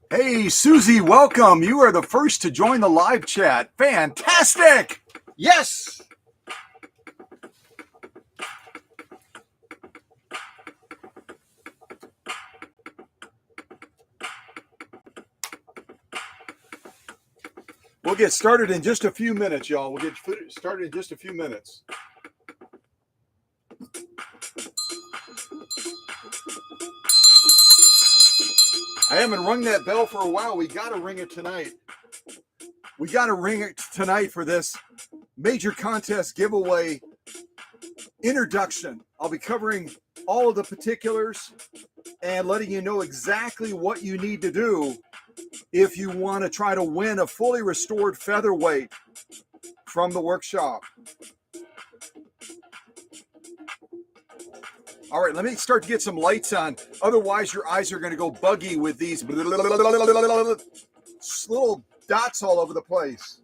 Hey, Susie, welcome. You are the first to join the live chat. Fantastic. Yes. We'll get started in just a few minutes, y'all. We'll get started in just a few minutes. I haven't rung that bell for a while. We got to ring it tonight. We got to ring it tonight for this major contest giveaway introduction. I'll be covering all of the particulars and letting you know exactly what you need to do if you want to try to win a fully restored featherweight from the workshop. All right, let me start to get some lights on. Otherwise, your eyes are going to go buggy with these little dots all over the place.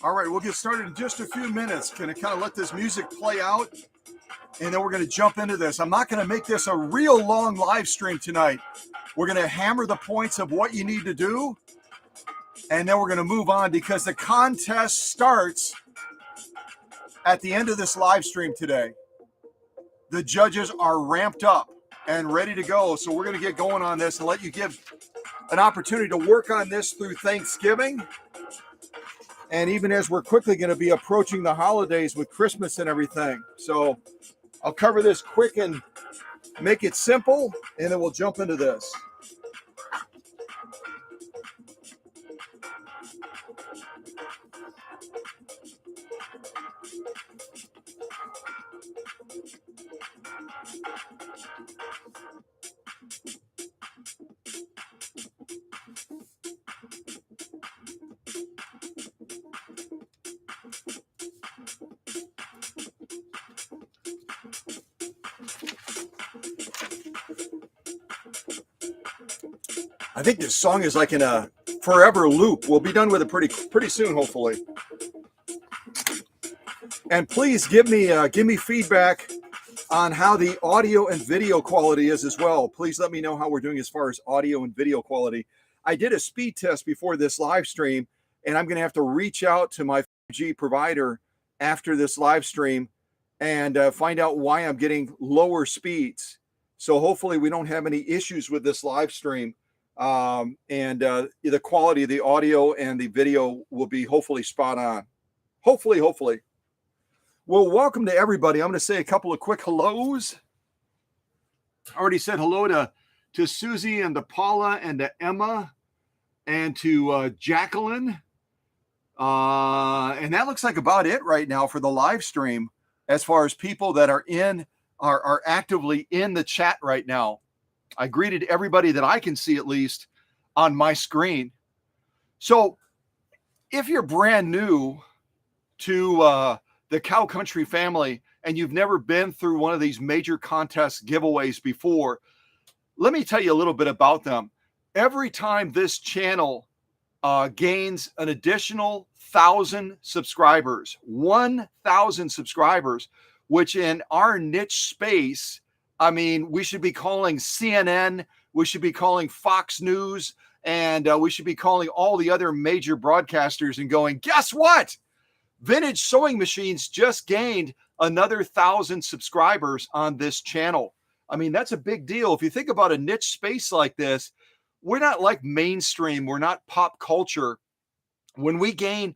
All right, we'll get started in just a few minutes. Going to kind of let this music play out, and then we're going to jump into this. I'm not going to make this a real long live stream tonight. We're going to hammer the points of what you need to do, and then we're going to move on because the contest starts at the end of this live stream today. The judges are ramped up and ready to go, so we're going to get going on this and let you give an opportunity to work on this through Thanksgiving. And even as we're quickly going to be approaching the holidays with Christmas and everything. So I'll cover this quick and make it simple, and then we'll jump into this. I think this song is like in a forever loop. We'll be done with it pretty soon, hopefully. And please give me feedback on how the audio and video quality is as well. Please let me know how we're doing as far as audio and video quality. I did a speed test before this live stream, and I'm going to have to reach out to my 5G provider after this live stream and find out why I'm getting lower speeds. So hopefully we don't have any issues with this live stream. and the quality of the audio and the video will be hopefully spot on. Hopefully. Well, welcome to everybody. I'm going to say a couple of quick hellos. I already said hello to Susie and to Paula and to Emma and to Jacqueline. And that looks like about it right now for the live stream as far as people that are actively in the chat right now. I greeted everybody that I can see at least on my screen. So if you're brand new to the Cow Country family and you've never been through one of these major contest giveaways before, let me tell you a little bit about them. Every time this channel gains an additional 1,000 subscribers, 1,000 subscribers, which in our niche space, I mean, we should be calling CNN, we should be calling Fox News, and we should be calling all the other major broadcasters and going, guess what? Vintage Sewing Machines just gained another 1,000 subscribers on this channel. I mean, that's a big deal. If you think about a niche space like this, we're not like mainstream. We're not pop culture. When we gain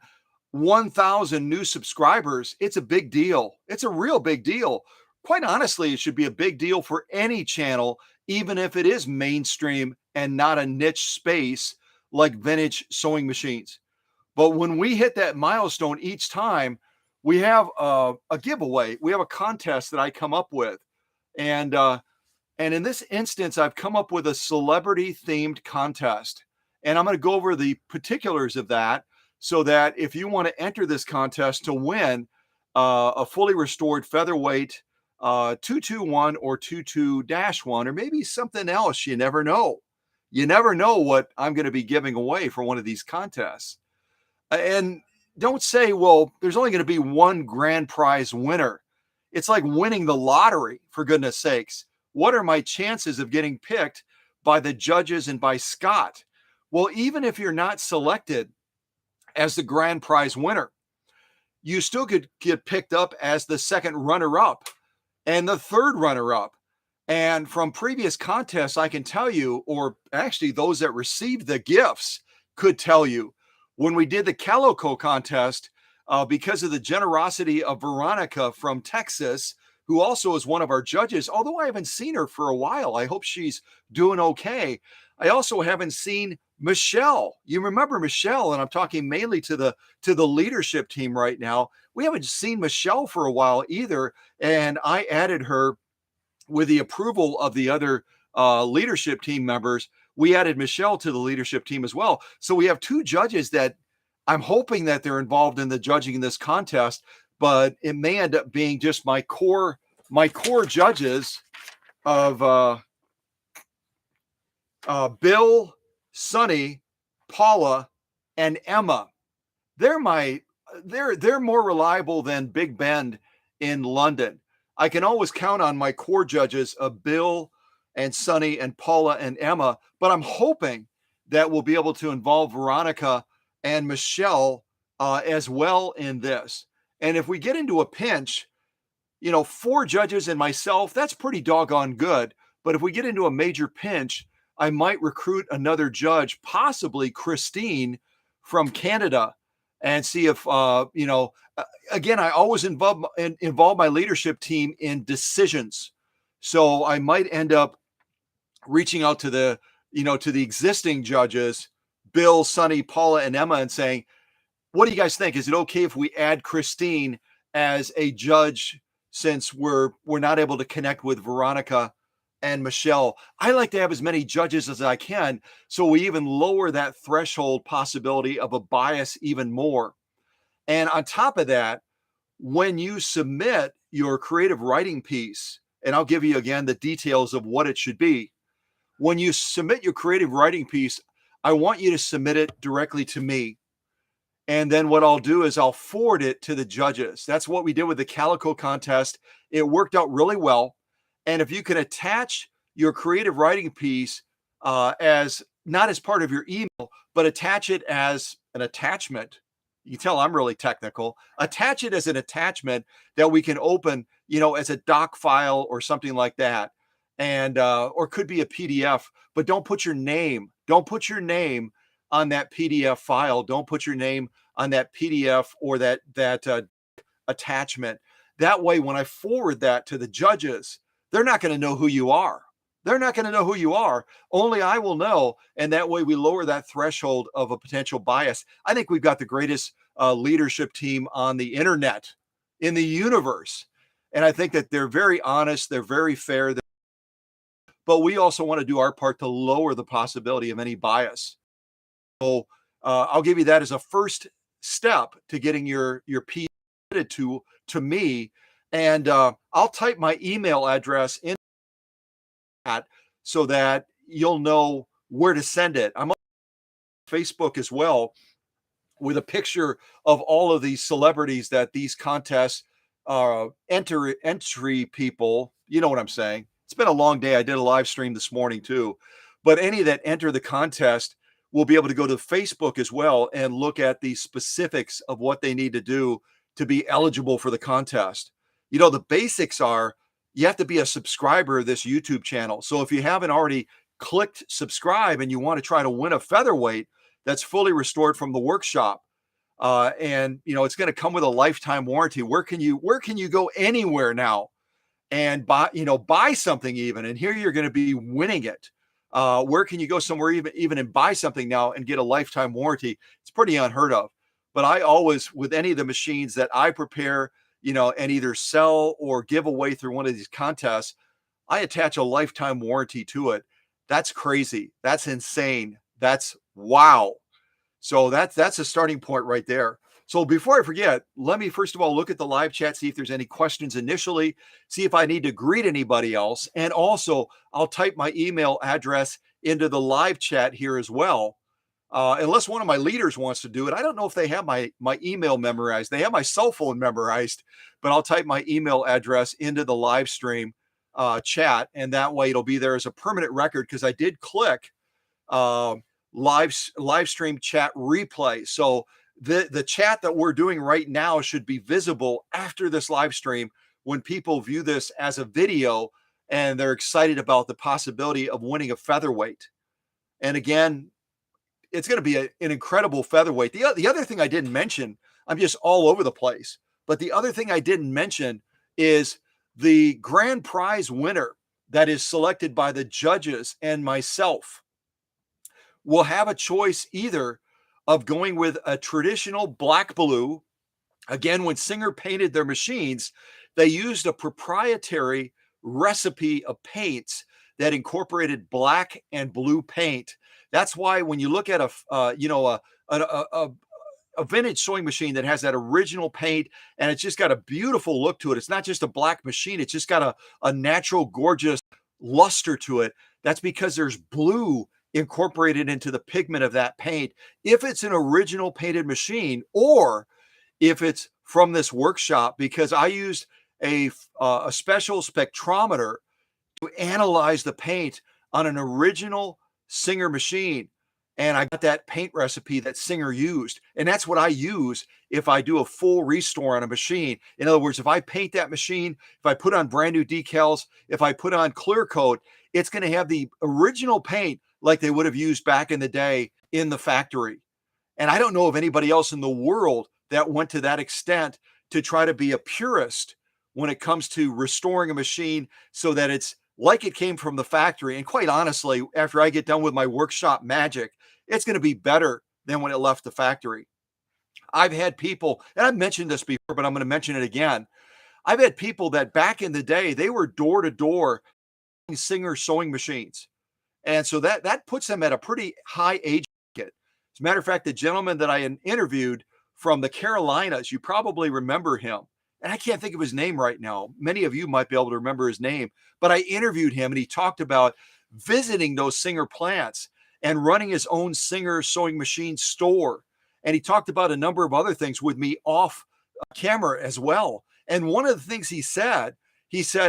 1,000 new subscribers, it's a big deal. It's a real big deal. Quite honestly, it should be a big deal for any channel, even if it is mainstream and not a niche space like Vintage Sewing Machines. But when we hit that milestone each time, we have a giveaway. We have a contest that I come up with. And in this instance, I've come up with a celebrity-themed contest. And I'm going to go over the particulars of that so that if you want to enter this contest to win a fully restored Featherweight 221 or 22-1, or maybe something else, you never know. You never know what I'm going to be giving away for one of these contests. And don't say, well, there's only going to be one grand prize winner. It's like winning the lottery, for goodness sakes. What are my chances of getting picked by the judges and by Scott? Well, even if you're not selected as the grand prize winner, you still could get picked up as the second runner-up and the third runner-up. And from previous contests, I can tell you, or actually those that received the gifts could tell you, when we did the Calico contest, because of the generosity of Veronica from Texas, who also is one of our judges, although I haven't seen her for a while. I hope she's doing okay. I also haven't seen Michelle. You remember Michelle, and I'm talking mainly to the leadership team right now. We haven't seen Michelle for a while either, and I added her with the approval of the other leadership team members. We added Michelle to the leadership team as well. So we have two judges that I'm hoping that they're involved in the judging in this contest, but it may end up being just my core judges of Bill, Sonny, Paula, and Emma. They're more reliable than Big Bend in London. I can always count on my core judges of Bill and Sonny and Paula and Emma, but I'm hoping that we'll be able to involve Veronica and Michelle as well in this. And if we get into a pinch, 4 judges and myself, that's pretty doggone good. But if we get into a major pinch, I might recruit another judge, possibly Christine from Canada, and see if, again, I always involve my leadership team in decisions. So I might end up reaching out to the existing judges, Bill, Sonny, Paula, and Emma, and saying, what do you guys think? Is it okay if we add Christine as a judge since we're not able to connect with Veronica and Michelle? I like to have as many judges as I can, so we even lower that threshold possibility of a bias even more. And on top of that, when you submit your creative writing piece, and I'll give you again the details of what it should be. When you submit your creative writing piece, I want you to submit it directly to me. And then what I'll do is I'll forward it to the judges. That's what we did with the Calico contest. It worked out really well. And if you can attach your creative writing piece as not as part of your email, but attach it as an attachment. You can tell I'm really technical. Attach it as an attachment that we can open, as a doc file or something like that. and or could be a PDF, but don't put your name. Don't put your name on that PDF file. Don't put your name on that PDF or that attachment. That way, when I forward that to the judges, they're not going to know who you are. They're not going to know who you are. Only I will know. And that way we lower that threshold of a potential bias. I think we've got the greatest leadership team on the internet, in the universe. And I think that they're very honest. They're very fair. But we also want to do our part to lower the possibility of any bias. So I'll give you that as a first step to getting your P to me, and I'll type my email address in that so that you'll know where to send it. I'm on Facebook as well with a picture of all of these celebrities that these contests entry people. You know what I'm saying? It's been a long day. I did a live stream this morning too, but any that enter the contest will be able to go to Facebook as well and look at the specifics of what they need to do to be eligible for the contest. You know, the basics are you have to be a subscriber of this YouTube channel. So if you haven't already clicked subscribe and you want to try to win a featherweight that's fully restored from the workshop, and you know it's going to come with a lifetime warranty. Where can you go anywhere now and buy something even? And here you're going to be winning it. Where can you go somewhere even and buy something now and get a lifetime warranty? It's pretty unheard of. But I always, with any of the machines that I prepare, and either sell or give away through one of these contests, I attach a lifetime warranty to it. That's crazy. That's insane. That's wow. So that's a starting point right there. So before I forget, let me first of all look at the live chat, see if there's any questions initially, see if I need to greet anybody else. And also, I'll type my email address into the live chat here as well. Unless one of my leaders wants to do it. I don't know if they have my email memorized. They have my cell phone memorized, but I'll type my email address into the live stream chat. And that way it'll be there as a permanent record because I did click live stream chat replay. So the chat that we're doing right now should be visible after this live stream when people view this as a video and they're excited about the possibility of winning a featherweight. And again, it's going to be an incredible featherweight. The other thing I didn't mention, I'm just all over the place, but the other thing I didn't mention is the grand prize winner that is selected by the judges and myself will have a choice either of going with a traditional black blue. Again, when Singer painted their machines, they used a proprietary recipe of paints that incorporated black and blue paint. That's why when you look at a vintage sewing machine that has that original paint and it's just got a beautiful look to it, it's not just a black machine, it's just got a natural, gorgeous luster to it. That's because there's blue incorporated into the pigment of that paint. If it's an original painted machine or if it's from this workshop, because I used a special spectrometer to analyze the paint on an original Singer machine. And I got that paint recipe that Singer used. And that's what I use if I do a full restore on a machine. In other words, if I paint that machine, if I put on brand new decals, if I put on clear coat, it's going to have the original paint like they would have used back in the day in the factory. And I don't know of anybody else in the world that went to that extent to try to be a purist when it comes to restoring a machine so that it's like it came from the factory. And quite honestly, after I get done with my workshop magic, it's going to be better than when it left the factory. I've had people, and I've mentioned this before, but I'm going to mention it again. I've had people that back in the day, they were door to door Singer sewing machines. And so that puts them at a pretty high age bracket. As a matter of fact, the gentleman that I interviewed from the Carolinas, you probably remember him. And I can't think of his name right now. Many of you might be able to remember his name, but I interviewed him and he talked about visiting those Singer plants and running his own Singer sewing machine store. And he talked about a number of other things with me off camera as well. And one of the things he said,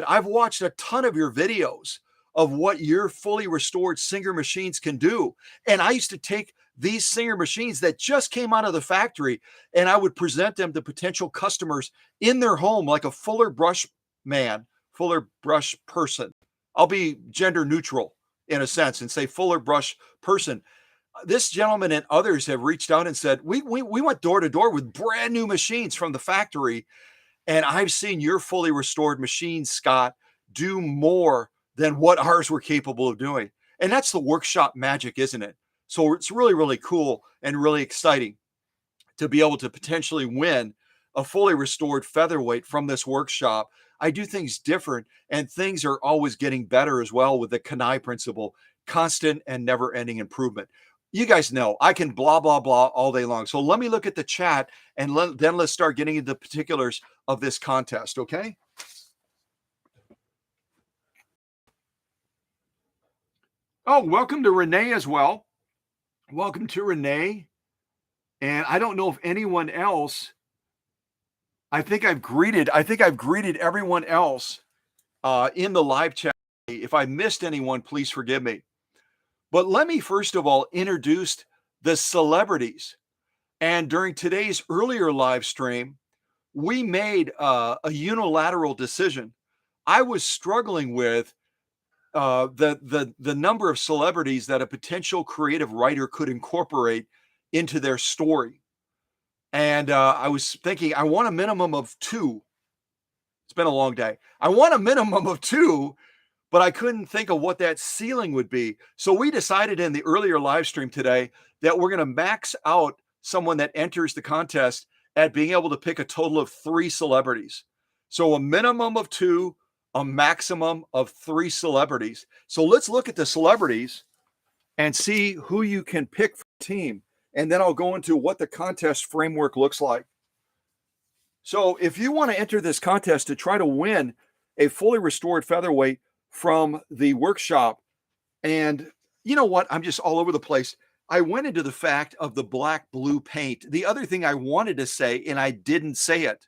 I've watched a ton of your videos of what your fully restored Singer machines can do. And I used to take these Singer machines that just came out of the factory and I would present them to potential customers in their home like a fuller brush person. I'll be gender neutral in a sense and say fuller brush person. This gentleman and others have reached out and said, we went door to door with brand new machines from the factory, and I've seen your fully restored machines, Scott, do more than what ours were capable of doing. And that's the workshop magic, isn't it? So it's really, really cool and really exciting to be able to potentially win a fully restored featherweight from this workshop. I do things different, and things are always getting better as well with the Kanai principle, constant and never ending improvement. You guys know I can blah, blah, blah all day long. So let me look at the chat, and then let's start getting into the particulars of this contest, okay? Oh, welcome to Renee as well. Welcome to Renee. And I don't know if anyone else, I think I've greeted everyone else in the live chat. If I missed anyone, please forgive me. But let me first of all introduce the celebrities. And during today's earlier live stream, we made a unilateral decision. I was struggling with the number of celebrities that a potential creative writer could incorporate into their story. And I was thinking, I want a minimum of 2. It's been a long day. I want a minimum of 2, but I couldn't think of what that ceiling would be. So we decided in the earlier live stream today that we're going to max out someone that enters the contest at being able to pick a total of 3 celebrities. So a minimum of 2, a maximum of 3 celebrities. So let's look at the celebrities and see who you can pick for the team. And then I'll go into what the contest framework looks like. So if you want to enter this contest to try to win a fully restored featherweight from the workshop, and you know what? I'm just all over the place. I went into the fact of the black blue paint. The other thing I wanted to say, and I didn't say it,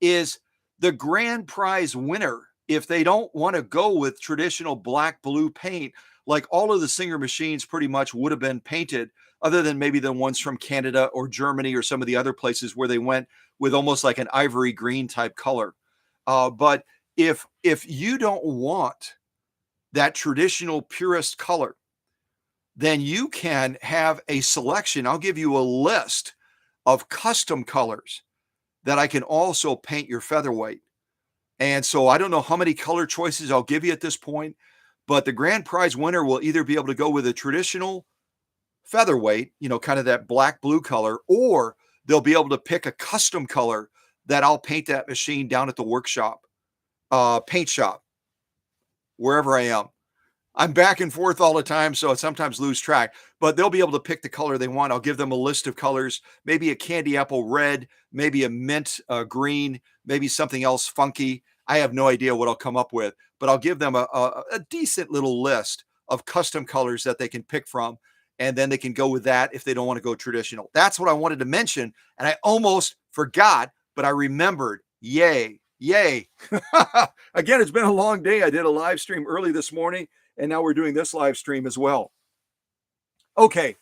is the grand prize winner, if they don't want to go with traditional black blue paint, like all of the Singer machines pretty much would have been painted, other than maybe the ones from Canada or Germany or some of the other places where they went with almost like an ivory green type color. But if you don't want that traditional purist color, then you can have a selection. I'll give you a list of custom colors that I can also paint your featherweight. And so I don't know how many color choices I'll give you at this point, but the grand prize winner will either be able to go with a traditional featherweight, kind of that black blue color, or they'll be able to pick a custom color that I'll paint that machine down at the workshop, paint shop, wherever I am. I'm back and forth all the time, so I sometimes lose track, but they'll be able to pick the color they want. I'll give them a list of colors, maybe a candy apple red, maybe a mint green, maybe something else funky. I have no idea what I'll come up with, but I'll give them a decent little list of custom colors that they can pick from, and then they can go with that if they don't want to go traditional. That's what I wanted to mention, and I almost forgot, but I remembered. Yay. Again, it's been a long day. I did a live stream early this morning, and now we're doing this live stream as well. Okay,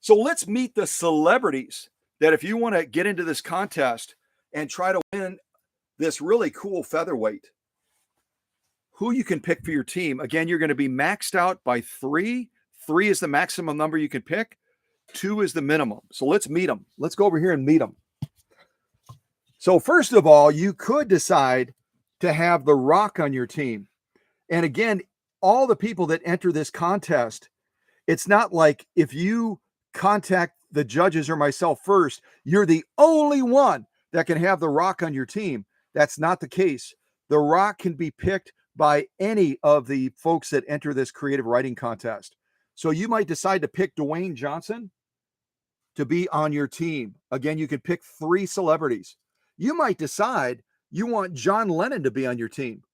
so let's meet the celebrities that if you want to get into this contest and try to win this really cool featherweight, who you can pick for your team. Again, you're going to be maxed out by 3. 3 is the maximum number you can pick. 2 is the minimum. So let's meet them. Let's go over here and meet them. So first of all, you could decide to have The Rock on your team. And again, all the people that enter this contest, it's not like if you contact the judges or myself first, you're the only one that can have The Rock on your team. That's not the case. The Rock can be picked by any of the folks that enter this creative writing contest. So you might decide to pick Dwayne Johnson to be on your team. Again, you can pick 3 celebrities. You might decide you want John Lennon to be on your team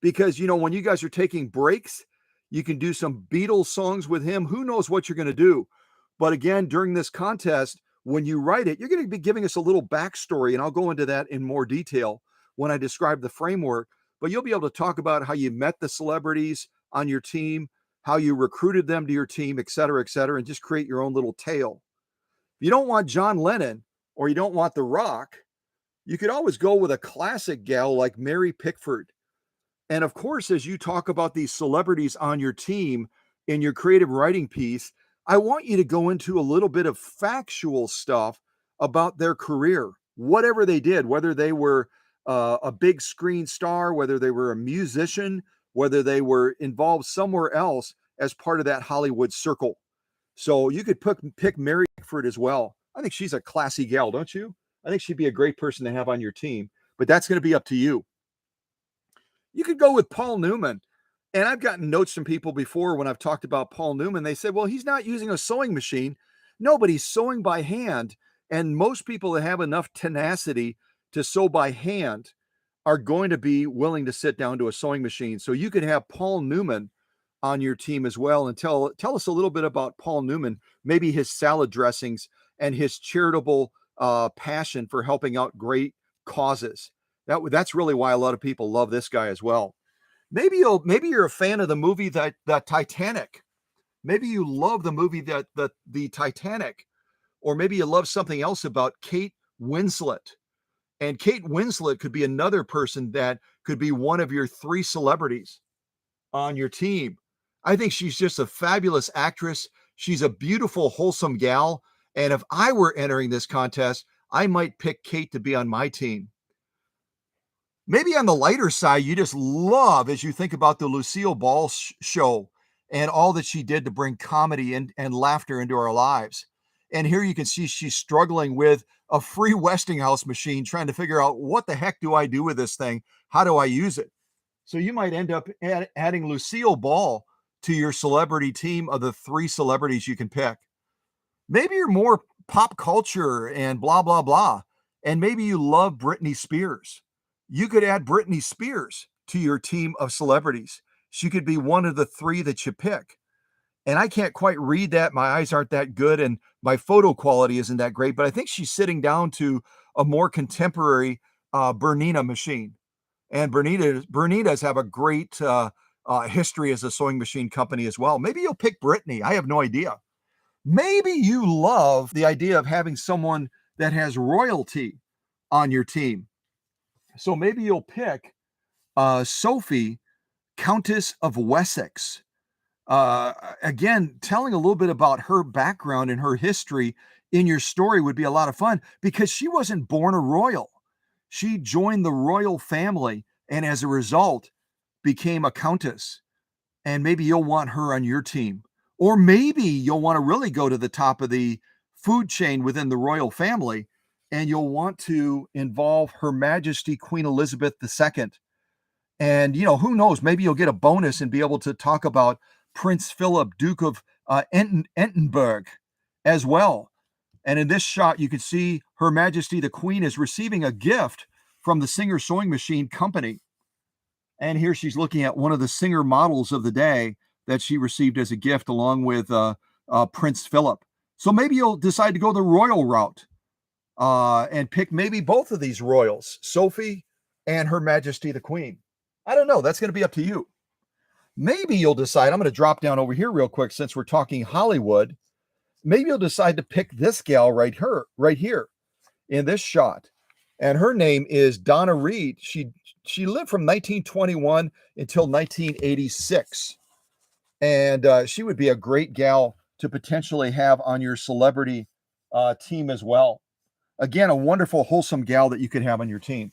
because, when you guys are taking breaks, you can do some Beatles songs with him. Who knows what you're going to do? But again, during this contest, when you write it, you're going to be giving us a little backstory, and I'll go into that in more detail when I describe the framework. But you'll be able to talk about how you met the celebrities on your team, how you recruited them to your team, et cetera, and just create your own little tale. If you don't want John Lennon or you don't want The Rock, you could always go with a classic gal like Mary Pickford. And of course, as you talk about these celebrities on your team in your creative writing piece, I want you to go into a little bit of factual stuff about their career, whatever they did, whether they were a big screen star, whether they were a musician, whether they were involved somewhere else as part of that Hollywood circle. So you could pick Mary Pickford as well. I think she's a classy gal, don't you? I think she'd be a great person to have on your team, but that's going to be up to you. You could go with Paul Newman. And I've gotten notes from people before when I've talked about Paul Newman. They said, well, he's not using a sewing machine. No, but he's sewing by hand. And most people that have enough tenacity to sew by hand are going to be willing to sit down to a sewing machine. So you could have Paul Newman on your team as well. And tell us a little bit about Paul Newman, maybe his salad dressings and his charitable passion for helping out great causes. That's really why a lot of people love this guy as well. Maybe you're a fan of the movie that Titanic. Maybe you love the movie that the Titanic, or maybe you love something else about Kate Winslet. And Kate Winslet could be another person that could be one of your 3 celebrities on your team. I think she's just a fabulous actress. She's a beautiful, wholesome gal. And if I were entering this contest, I might pick Kate to be on my team. Maybe on the lighter side, you just love, as you think about the Lucille Ball show and all that she did to bring comedy and laughter into our lives. And here you can see she's struggling with a free Westinghouse machine, trying to figure out, what the heck do I do with this thing? How do I use it? So you might end up adding Lucille Ball to your celebrity team of the 3 celebrities you can pick. Maybe you're more pop culture and blah, blah, blah. And maybe you love Britney Spears. You could add Britney Spears to your team of celebrities. She could be one of the 3 that you pick. And I can't quite read that. My eyes aren't that good, and my photo quality isn't that great, but I think she's sitting down to a more contemporary Bernina machine. And Bernitas have a great history as a sewing machine company as well. Maybe you'll pick Britney. I have no idea. Maybe you love the idea of having someone that has royalty on your team. So maybe you'll pick Sophie, Countess of Wessex. Again, telling a little bit about her background and her history in your story would be a lot of fun, because she wasn't born a royal. She joined the royal family and as a result became a countess. And maybe you'll want her on your team. Or maybe you'll want to really go to the top of the food chain within the royal family, and you'll want to involve Her Majesty Queen Elizabeth II. And, who knows, maybe you'll get a bonus and be able to talk about Prince Philip, Duke of Entenburg as well. And in this shot, you can see Her Majesty the Queen is receiving a gift from the Singer Sewing Machine Company. And here she's looking at one of the Singer models of the day that she received as a gift, along with Prince Philip. So maybe you'll decide to go the royal route and pick maybe both of these royals, Sophie and Her Majesty the Queen. I don't know. That's going to be up to you. Maybe you'll decide, I'm going to drop down over here real quick since we're talking Hollywood. Maybe you'll decide to pick this gal right here in this shot. And her name is Donna Reed. She lived from 1921 until 1986. And she would be a great gal to potentially have on your celebrity team as well. Again, a wonderful, wholesome gal that you could have on your team.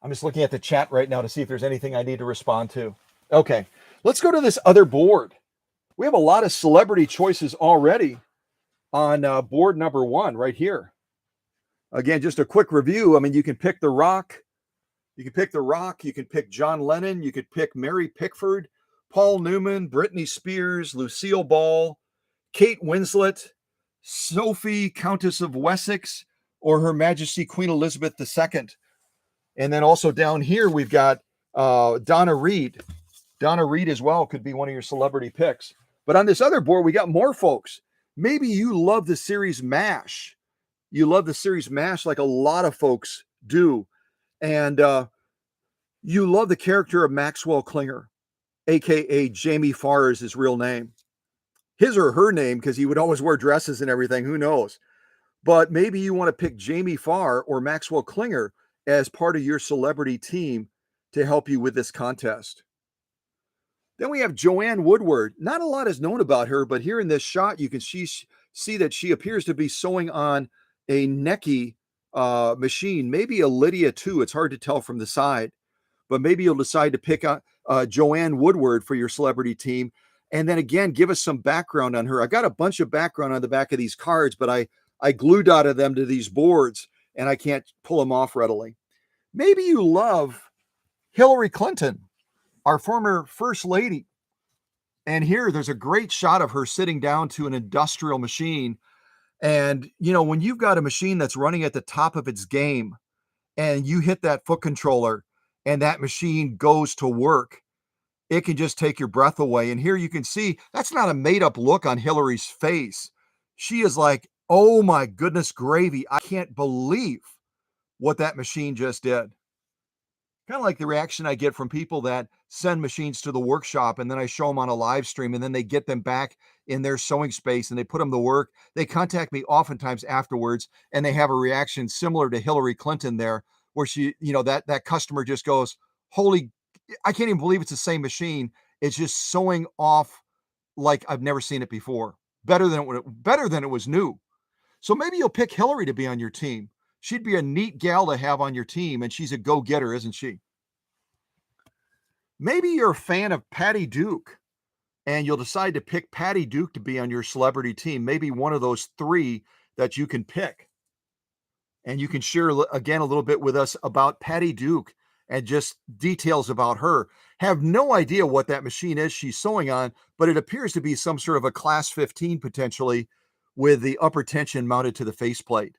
I'm just looking at the chat right now to see if there's anything I need to respond to. Okay, let's go to this other board. We have a lot of celebrity choices already on board number 1 right here. Again, just a quick review. I mean, you can pick The Rock. You can pick John Lennon. You could pick Mary Pickford, Paul Newman, Britney Spears, Lucille Ball, Kate Winslet, Sophie, Countess of Wessex, or Her Majesty Queen Elizabeth II. And then also down here, we've got Donna Reed. Donna Reed as well could be one of your celebrity picks. But on this other board, we got more folks. Maybe you love the series MASH. You love the series MASH like a lot of folks do. And you love the character of Maxwell Klinger, a.k.a. Jamie Farr is his real name. His or her name, because he would always wear dresses and everything. Who knows? but maybe you want to pick Jamie Farr or Maxwell Klinger as part of your celebrity team to help you with this contest. Then we have Joanne Woodward. Not a lot is known about her, but here in this shot, you can see that she appears to be sewing on a Necky machine, maybe a Lydia too. It's hard to tell from the side, but maybe you'll decide to pick Joanne Woodward for your celebrity team. And then again, give us some background on her. I got a bunch of background on the back of these cards, but I glued out of them to these boards and I can't pull them off readily. Maybe you love Hillary Clinton, our former first lady. And here there's a great shot of her sitting down to an industrial machine. And, you know, when you've got a machine that's running at the top of its game and you hit that foot controller and that machine goes to work, it can just take your breath away. And here you can see that's not a made up look on Hillary's face. She is like, oh my goodness gravy. I can't believe what that machine just did. Kind of like the reaction I get from people that send machines to the workshop and then I show them on a live stream and then they get them back in their sewing space and they put them to work. They contact me oftentimes afterwards and they have a reaction similar to Hillary Clinton there, where she, you know, that customer just goes, holy, I can't even believe it's the same machine. It's just sewing off like I've never seen it before. Better than it was new. So maybe you'll pick Hillary to be on your team. She'd be a neat gal to have on your team, and she's a go-getter, isn't she? Maybe you're a fan of Patty Duke, and you'll decide to pick Patty Duke to be on your celebrity team. Maybe one of those three that you can pick. And you can share, again, a little bit with us about Patty Duke and just details about her. Have no idea what that machine is she's sewing on, but it appears to be some sort of a class 15 potentially with the upper tension mounted to the faceplate.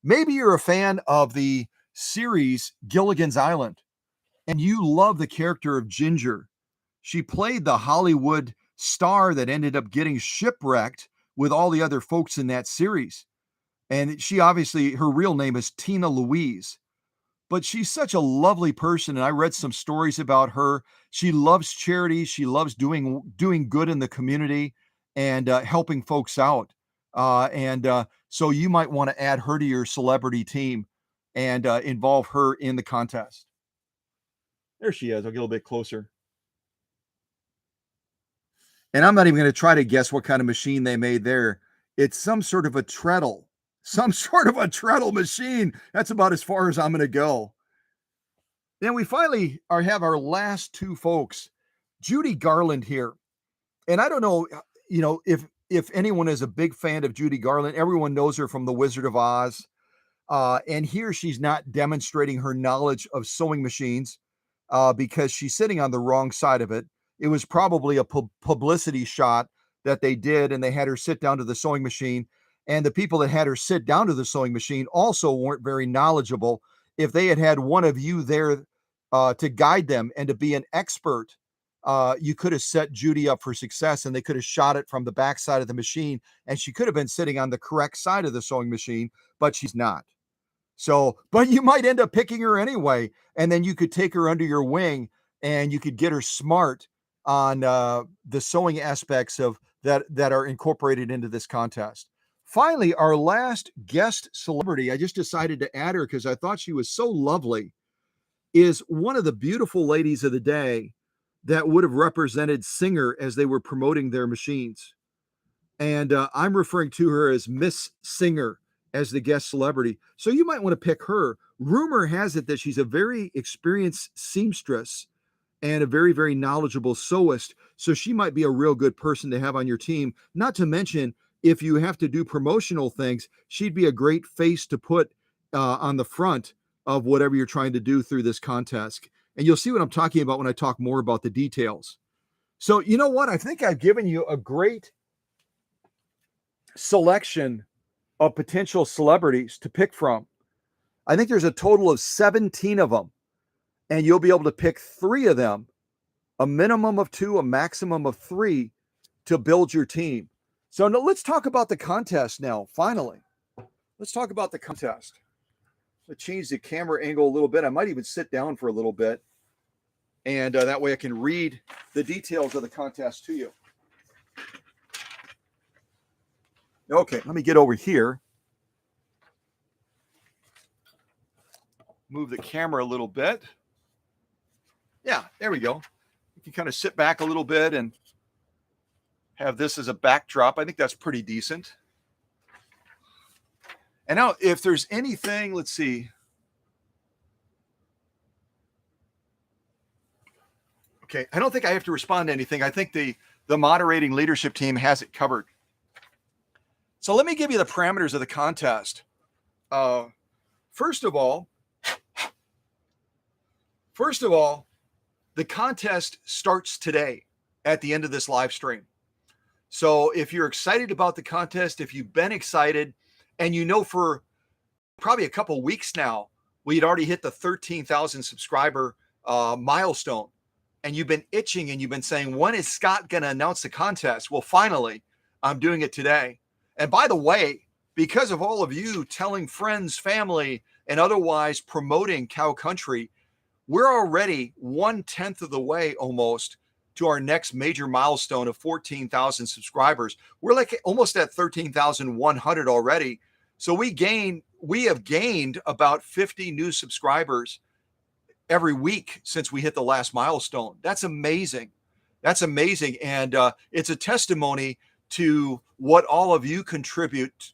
Maybe you're a fan of the series Gilligan's Island and you love the character of Ginger. She played the Hollywood star that ended up getting shipwrecked with all the other folks in that series. And she obviously, her real name is Tina Louise, but she's such a lovely person. And I read some stories about her. She loves charity. She loves doing good in the community and helping folks out. So you might want to add her to your celebrity team and involve her in the contest. There she is. I'll get a little bit closer. And I'm not even going to try to guess what kind of machine they made there. It's some sort of a treadle machine. That's about as far as I'm going to go. Then we finally have our last two folks, Judy Garland here. And I don't know, you know, if anyone is a big fan of Judy Garland. Everyone knows her from The Wizard of Oz. And here she's not demonstrating her knowledge of sewing machines because she's sitting on the wrong side of it. It was probably a publicity shot that they did, and they had her sit down to the sewing machine. And the people that had her sit down to the sewing machine also weren't very knowledgeable. If they had one of you there to guide them and to be an expert, you could have set Judy up for success, and they could have shot it from the back side of the machine, and she could have been sitting on the correct side of the sewing machine, but she's not. So, but you might end up picking her anyway, and then you could take her under your wing and you could get her smart on the sewing aspects of that are incorporated into this contest. Finally, our last guest celebrity, I just decided to add her because I thought she was so lovely, is one of the beautiful ladies of the day that would have represented Singer as they were promoting their machines. And I'm referring to her as Miss Singer as the guest celebrity. So you might want to pick her. Rumor has it that she's a very experienced seamstress and a very, very knowledgeable sewist. So she might be a real good person to have on your team. Not to mention, if you have to do promotional things, she'd be a great face to put on the front of whatever you're trying to do through this contest. And you'll see what I'm talking about when I talk more about the details. So you know what? I think I've given you a great selection of potential celebrities to pick from. I think there's a total of 17 of them, and you'll be able to pick 3 of them, a minimum of 2, a maximum of 3 to build your team. So now let's talk about the contest now, finally. Let's talk about the contest. Let's change the camera angle a little bit. I might even sit down for a little bit, and that way I can read the details of the contest to you. Okay, let me get over here. move the camera a little bit. Yeah, there we go. You can kind of sit back a little bit and have this as a backdrop. I think that's pretty decent. And now if there's anything, let's see. Okay, I don't think I have to respond to anything. I think the moderating leadership team has it covered. So let me give you the parameters of the contest. First of all, the contest starts today at the end of this live stream. So if you're excited about the contest, if you've been excited, and you know for probably a couple weeks now, we had already hit the 13,000 subscriber milestone, and you've been itching and you've been saying, when is Scott going to announce the contest? Well, finally, I'm doing it today. And by the way, because of all of you telling friends, family, and otherwise promoting Cow Country, we're already 1/10 of the way almost to our next major milestone of 14,000 subscribers. We're like almost at 13,100 already. So we have gained about 50 new subscribers every week since we hit the last milestone. That's amazing. That's amazing. And it's a testimony to what all of you contribute,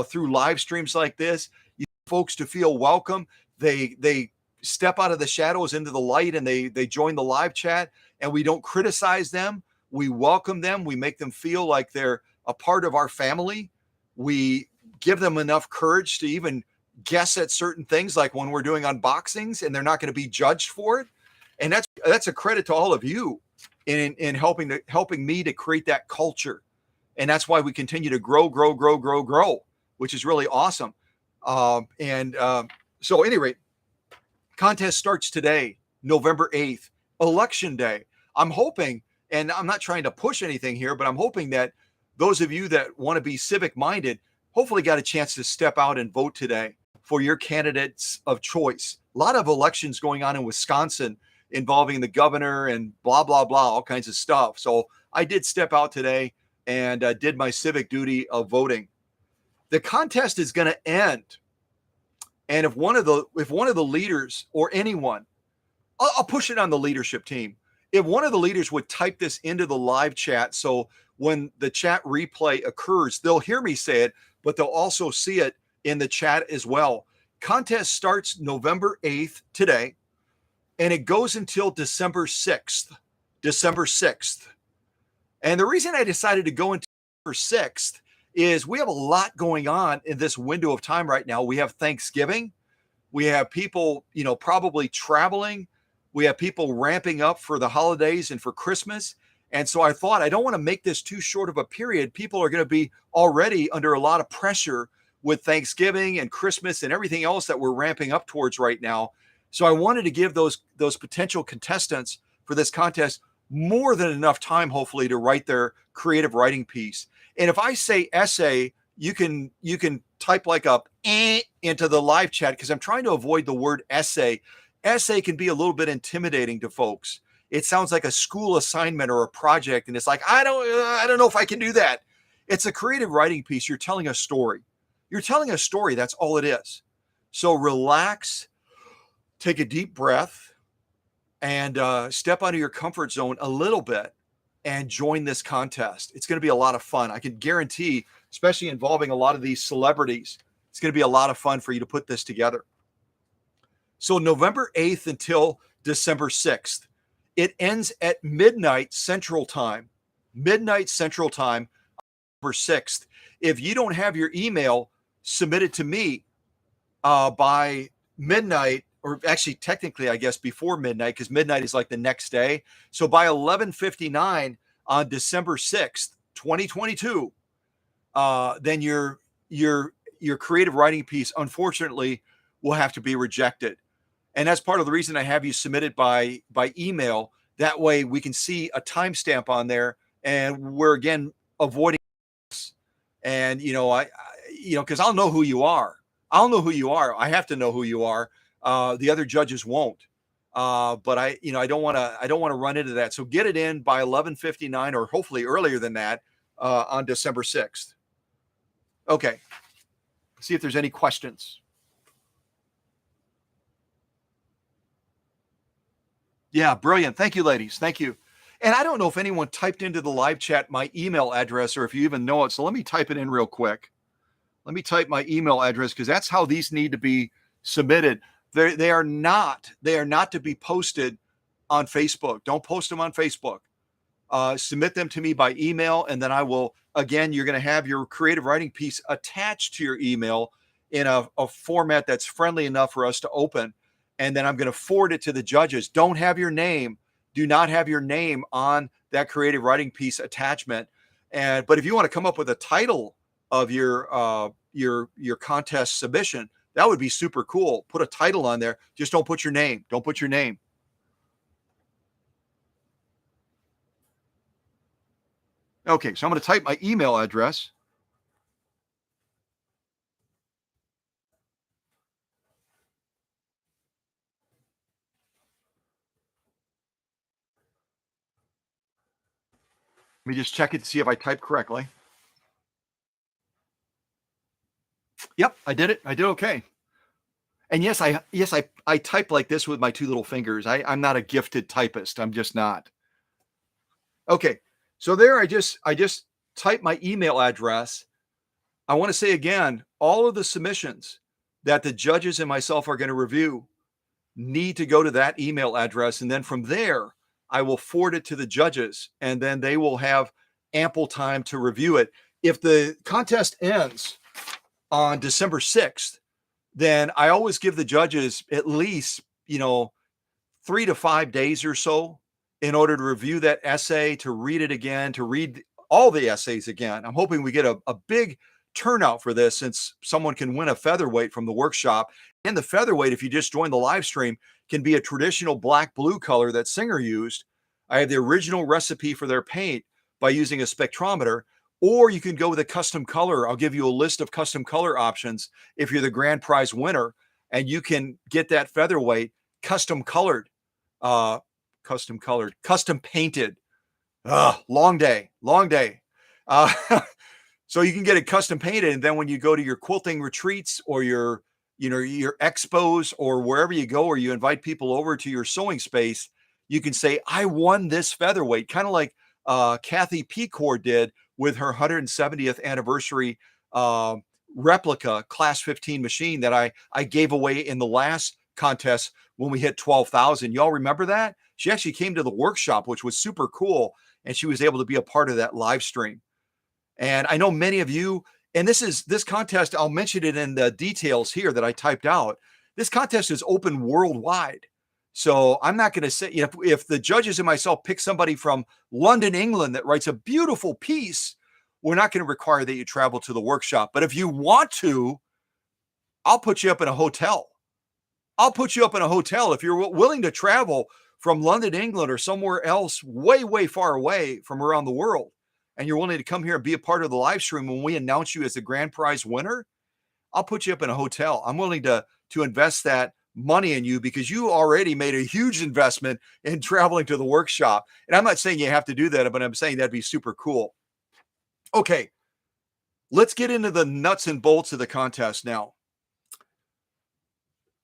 through live streams like this. You folks to feel welcome. They step out of the shadows into the light and they join the live chat, and we don't criticize them. We welcome them. We make them feel like they're a part of our family. We give them enough courage to even guess at certain things, like when we're doing unboxings, and they're not going to be judged for it. And that's a credit to all of you in helping me to create that culture. And that's why we continue to grow, which is really awesome. So at any rate, contest starts today, November 8th, Election Day. I'm hoping, and I'm not trying to push anything here, but I'm hoping that those of you that want to be civic minded hopefully got a chance to step out and vote today for your candidates of choice. A lot of elections going on in Wisconsin involving the governor and blah, blah, blah, all kinds of stuff. So I did step out today and did my civic duty of voting. The contest is going to end. And if one of the leaders or anyone, I'll push it on the leadership team. If one of the leaders would type this into the live chat, so when the chat replay occurs, they'll hear me say it, but they'll also see it in the chat as well. Contest starts November 8th today, and it goes until December 6th. And the reason I decided to go until December 6th is we have a lot going on in this window of time right now. We have Thanksgiving. We have people, probably traveling. We have people ramping up for the holidays and for Christmas. And so I thought, I don't want to make this too short of a period. People are going to be already under a lot of pressure with Thanksgiving and Christmas and everything else that we're ramping up towards right now. So I wanted to give those potential contestants for this contest more than enough time, hopefully, to write their creative writing piece. And if I say essay, you can type like a into the live chat, because I'm trying to avoid the word essay. Essay can be a little bit intimidating to folks. It sounds like a school assignment or a project, and it's like, I don't know if I can do that. It's a creative writing piece. You're telling a story. That's all it is. So relax, take a deep breath, and step out of your comfort zone a little bit and join this contest. It's going to be a lot of fun. I can guarantee, especially involving a lot of these celebrities, it's going to be a lot of fun for you to put this together. So November 8th until December 6th. It ends at midnight Central Time. November 6th. If you don't have your email submitted to me by midnight, or actually technically, I guess, before midnight, because midnight is like the next day. So by 11:59 on December 6th, 2022, then your creative writing piece, unfortunately, will have to be rejected. And that's part of the reason I have you submit it by email. That way we can see a timestamp on there, and we're again avoiding this. And because I'll know who you are. I have to know who you are. The other judges won't. But I don't want to run into that. So get it in by 11:59, or hopefully earlier than that, on December 6th. Okay. See if there's any questions. Yeah, brilliant. Thank you, ladies. Thank you. And I don't know if anyone typed into the live chat my email address or if you even know it. So let me type it in real quick. Let me type my email address because that's how these need to be submitted. They are not to be posted on Facebook. Don't post them on Facebook. Submit them to me by email, and then I will. Again, you're going to have your creative writing piece attached to your email in a format that's friendly enough for us to open, and then I'm going to forward it to the judges. Don't have your name. Do not have your name on that creative writing piece attachment. But if you want to come up with a title of your contest submission, that would be super cool. Put a title on there. Just don't put your name. Don't put your name. Okay, so I'm going to type my email address. Let me just check it to see if I typed correctly. Yep, I did it. I did okay. And yes, I type like this with my two little fingers. I'm not a gifted typist. I'm just not. Okay. So there I just typed my email address. I want to say again, all of the submissions that the judges and myself are going to review need to go to that email address. And then from there, I will forward it to the judges and then they will have ample time to review it. If the contest ends on December 6th, then I always give the judges at least, 3 to 5 days or so in order to review that essay, to read it again, to read all the essays again. I'm hoping we get a big turnout for this since someone can win a featherweight from the workshop. And the featherweight, if you just join the live stream, can be a traditional black blue color that Singer used. I have the original recipe for their paint by using a spectrometer, or you can go with a custom color. I'll give you a list of custom color options if you're the grand prize winner, and you can get that featherweight custom colored, uh, custom painted. Long day, long day. Uh, so you can get it custom painted, and then when you go to your quilting retreats or your expos or wherever you go, or you invite people over to your sewing space, you can say, "I won this featherweight," kind of like Kathy Pecor did with her 170th anniversary uh, replica Class 15 machine that I gave away in the last contest when we hit 12,000. Y'all remember that? She actually came to the workshop, which was super cool, and she was able to be a part of that live stream. And I know many of you, and this contest, I'll mention it in the details here that I typed out. This contest is open worldwide. So I'm not going to say, if the judges and myself pick somebody from London, England that writes a beautiful piece, we're not going to require that you travel to the workshop. But if you want to, I'll put you up in a hotel. I'll put you up in a hotel if you're willing to travel from London, England, or somewhere else way, way far away from around the world, and you're willing to come here and be a part of the live stream when we announce you as the grand prize winner. I'll put you up in a hotel. I'm willing to invest that money in you because you already made a huge investment in traveling to the workshop. And I'm not saying you have to do that, but I'm saying that'd be super cool. Okay, let's get into the nuts and bolts of the contest now.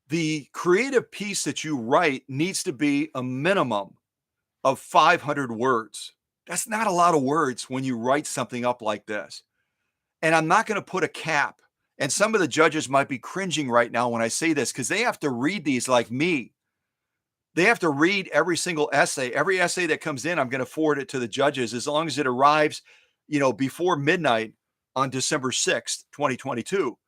The creative piece that you write needs to be a minimum of 500 words. That's not a lot of words when you write something up like this. And I'm not going to put a cap. And some of the judges might be cringing right now when I say this because they have to read these like me. They have to read every single essay. Every essay that comes in, I'm going to forward it to the judges as long as it arrives, before midnight on December 6th, 2022.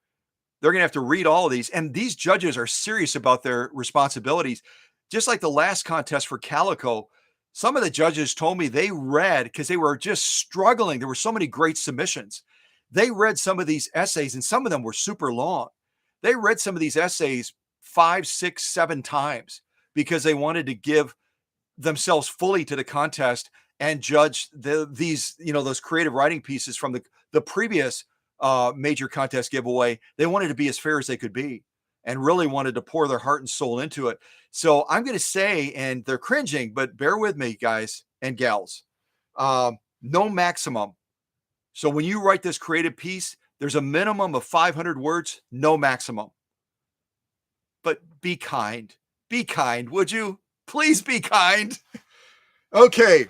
They're going to have to read all of these. And these judges are serious about their responsibilities. Just like the last contest for Calico, some of the judges told me they read because they were just struggling. There were so many great submissions. They read some of these essays, and some of them were super long. They read some of these essays 5, 6, 7 times because they wanted to give themselves fully to the contest and judge those creative writing pieces from the previous major contest giveaway. They wanted to be as fair as they could be and really wanted to pour their heart and soul into it. So I'm going to say, and they're cringing, but bear with me, guys and gals, no maximum. So when you write this creative piece, there's a minimum of 500 words, no maximum. But be kind, would you? Please be kind. Okay.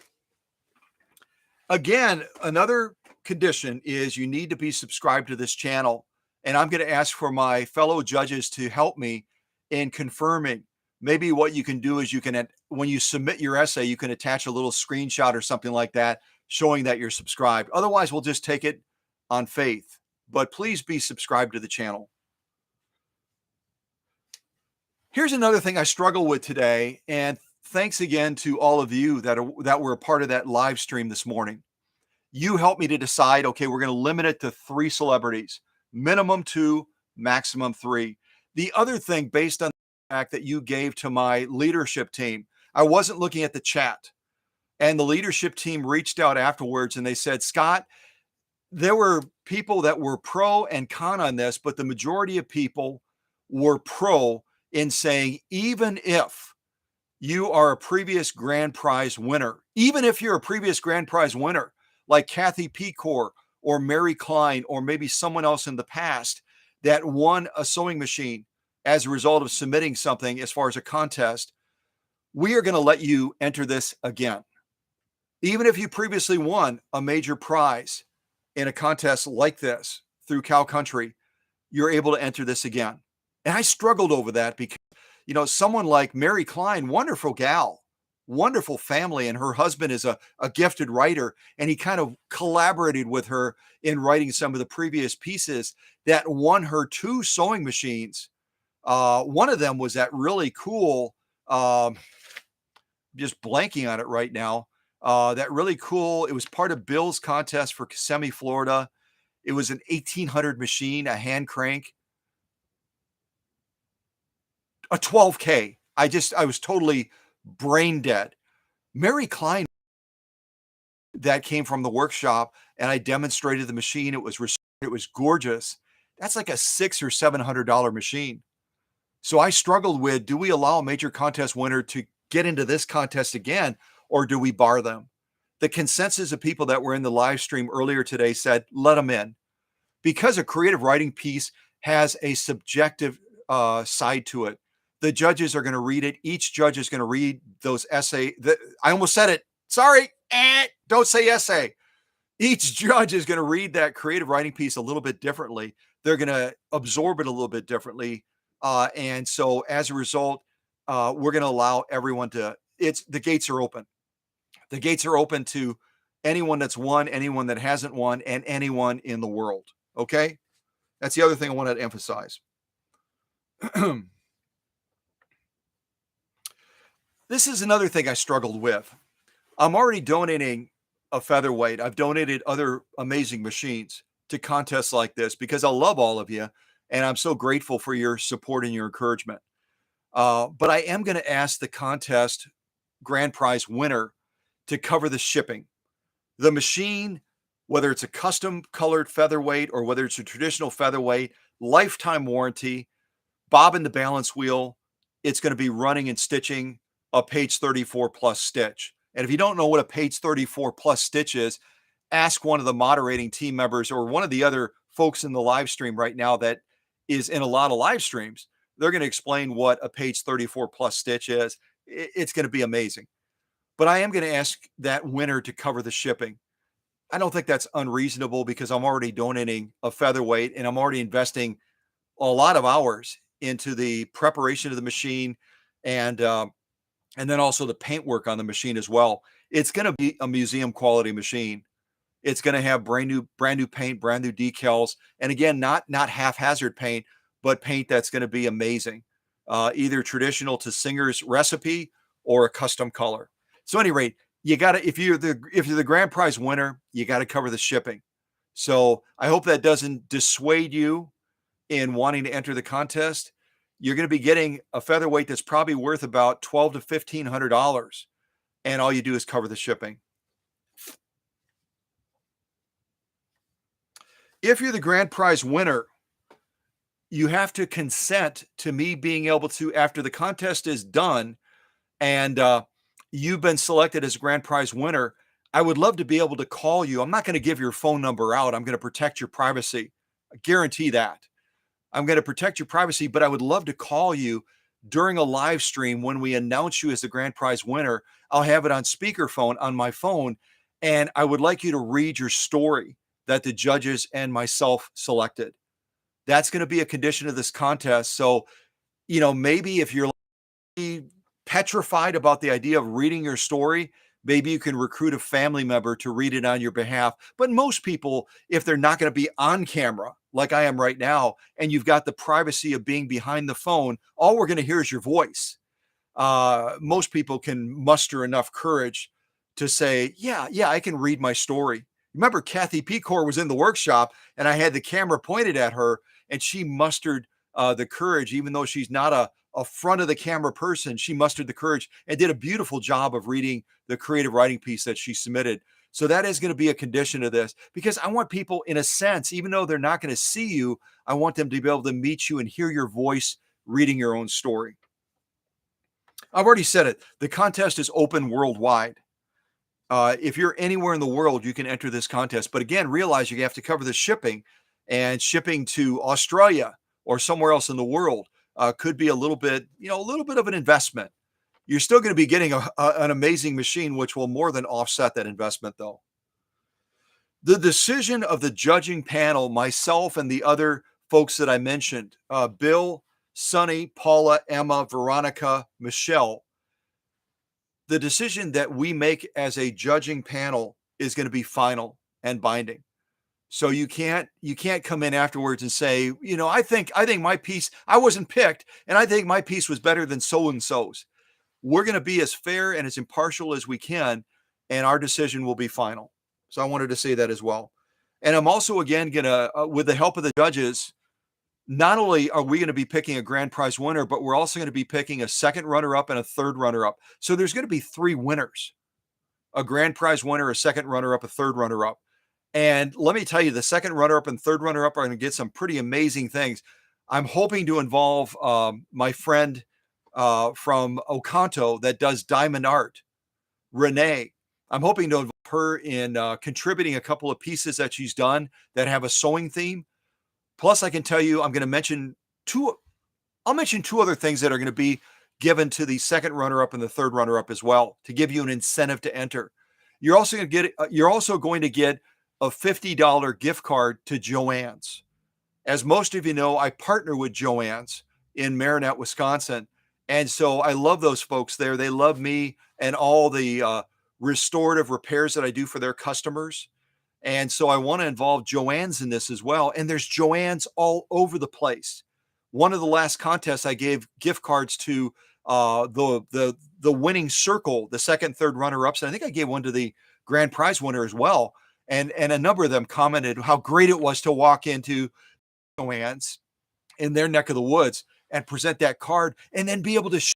Again, another condition is you need to be subscribed to this channel. And I'm going to ask for my fellow judges to help me in confirming. Maybe what you can do is you can, when you submit your essay, you can attach a little screenshot or something like that showing that you're subscribed. Otherwise, we'll just take it on faith. But please be subscribed to the channel. Here's another thing I struggle with today, and thanks again to all of you that were a part of that live stream this morning. You helped me to decide, okay, we're going to limit it to 3 celebrities, minimum 2, maximum 3. The other thing, based on the fact that you gave to my leadership team, I wasn't looking at the chat, and the leadership team reached out afterwards and they said, Scott, there were people that were pro and con on this, but the majority of people were pro in saying, even if you are a previous grand prize winner, even if you're a previous grand prize winner, like Kathy Pecor or Mary Klein, or maybe someone else in the past that won a sewing machine as a result of submitting something as far as a contest, we are going to let you enter this again. Even if you previously won a major prize in a contest like this through Cow Country, you're able to enter this again. And I struggled over that because, someone like Mary Klein, wonderful gal, wonderful family, and her husband is a gifted writer, and he kind of collaborated with her in writing some of the previous pieces that won her 2 sewing machines. One of them was that really cool, just blanking on it right now, that really cool, it was part of Bill's contest for Kissimmee, Florida. It was an 1800 machine, a hand crank, a 12K. I was totally brain dead. Mary Klein, that came from the workshop, and I demonstrated the machine. It was gorgeous. That's like a $600 or $700 machine. So I struggled with, do we allow a major contest winner to get into this contest again, or do we bar them? The consensus of people that were in the live stream earlier today said, let them in, because a creative writing piece has a subjective side to it. The judges are going to read it. Each judge is going to read those essay. I almost said it. Sorry. Don't say essay. Each judge is going to read that creative writing piece a little bit differently. They're going to absorb it a little bit differently. And so as a result, we're going to allow everyone the gates are open. The gates are open to anyone that's won, anyone that hasn't won, and anyone in the world. Okay. That's the other thing I wanted to emphasize. This is another thing I struggled with. I'm already donating a Featherweight. I've donated other amazing machines to contests like this because I love all of you, and I'm so grateful for your support and your encouragement. But I am going to ask the contest grand prize winner to cover the shipping. The machine, whether it's a custom colored Featherweight or whether it's a traditional Featherweight, lifetime warranty, bob in the balance wheel, it's going to be running and stitching a page 34 plus stitch. And if you don't know what a page 34 plus stitch is, ask one of the moderating team members or one of the other folks in the live stream right now that is in a lot of live streams. They're going to explain what a page 34 plus stitch is. It's going to be amazing. But I am going to ask that winner to cover the shipping. I don't think that's unreasonable because I'm already donating a Featherweight and I'm already investing a lot of hours into the preparation of the machine and then also the paint work on the machine as well. It's going to be a museum quality machine. It's going to have brand new paint, brand new decals. And again, not haphazard paint, but paint that's going to be amazing. Either traditional to Singer's recipe or a custom color. So at any rate, you got to, if you're the grand prize winner, you got to cover the shipping. So I hope that doesn't dissuade you in wanting to enter the contest. You're going to be getting a Featherweight that's probably worth about $1,200 to $1,500. And all you do is cover the shipping. If you're the grand prize winner, you have to consent to me being able to, after the contest is done and you've been selected as a grand prize winner, I would love to be able to call you. I'm not going to give your phone number out. I'm going to protect your privacy. I guarantee that. I'm going to protect your privacy, but I would love to call you during a live stream, when we announce you as the grand prize winner, I'll have it on speakerphone on my phone. And I would like you to read your story that the judges and myself selected. That's going to be a condition of this contest. So, maybe if you're petrified about the idea of reading your story, maybe you can recruit a family member to read it on your behalf. But most people, if they're not going to be on camera like I am right now, and you've got the privacy of being behind the phone, all we're going to hear is your voice. Most people can muster enough courage to say, yeah, I can read my story. Remember, Kathy Pecor was in the workshop and I had the camera pointed at her, and she mustered the courage, even though she's not a front of the camera person. She mustered the courage and did a beautiful job of reading the creative writing piece that she submitted. So that is going to be a condition of this, because I want people, in a sense, even though they're not going to see you, I want them to be able to meet you and hear your voice reading your own story. I've already said it. The contest is open worldwide. If you're anywhere in the world, you can enter this contest. But again, realize you have to cover the shipping, and shipping to Australia or somewhere else in the world could be a little bit of an investment. You're still going to be getting an amazing machine, which will more than offset that investment, though. The decision of the judging panel, myself and the other folks that I mentioned, Bill, Sonny, Paula, Emma, Veronica, Michelle, the decision that we make as a judging panel is going to be final and binding. So you can't come in afterwards and say, I think my piece, I wasn't picked, and I think my piece was better than so-and-so's. We're going to be as fair and as impartial as we can, and our decision will be final. So I wanted to say that as well. And I'm also, again, going to, with the help of the judges, not only are we going to be picking a grand prize winner, but we're also going to be picking a second runner-up and a third runner-up. So there's going to be 3 winners: a grand prize winner, a second runner-up, a third runner-up. And let me tell you, the second runner-up and third runner-up are going to get some pretty amazing things. I'm hoping to involve my friend from Ocanto that does diamond art, Renee. I'm hoping to involve her in contributing a couple of pieces that she's done that have a sewing theme. Plus, I can tell you, I'm going to mention I'll mention 2 other things that are going to be given to the second runner-up and the third runner-up as well, to give you an incentive to enter. You're also going to get a $50 gift card to Joann's. As most of you know, I partner with Joann's in Marinette, Wisconsin. And so I love those folks there. They love me and all the restorative repairs that I do for their customers. And so I want to involve Joann's in this as well. And there's Joann's all over the place. One of the last contests, I gave gift cards to the winning circle, the second, third runner-ups. And I think I gave one to the grand prize winner as well. And a number of them commented how great it was to walk into Joann's in their neck of the woods and present that card and then be able to share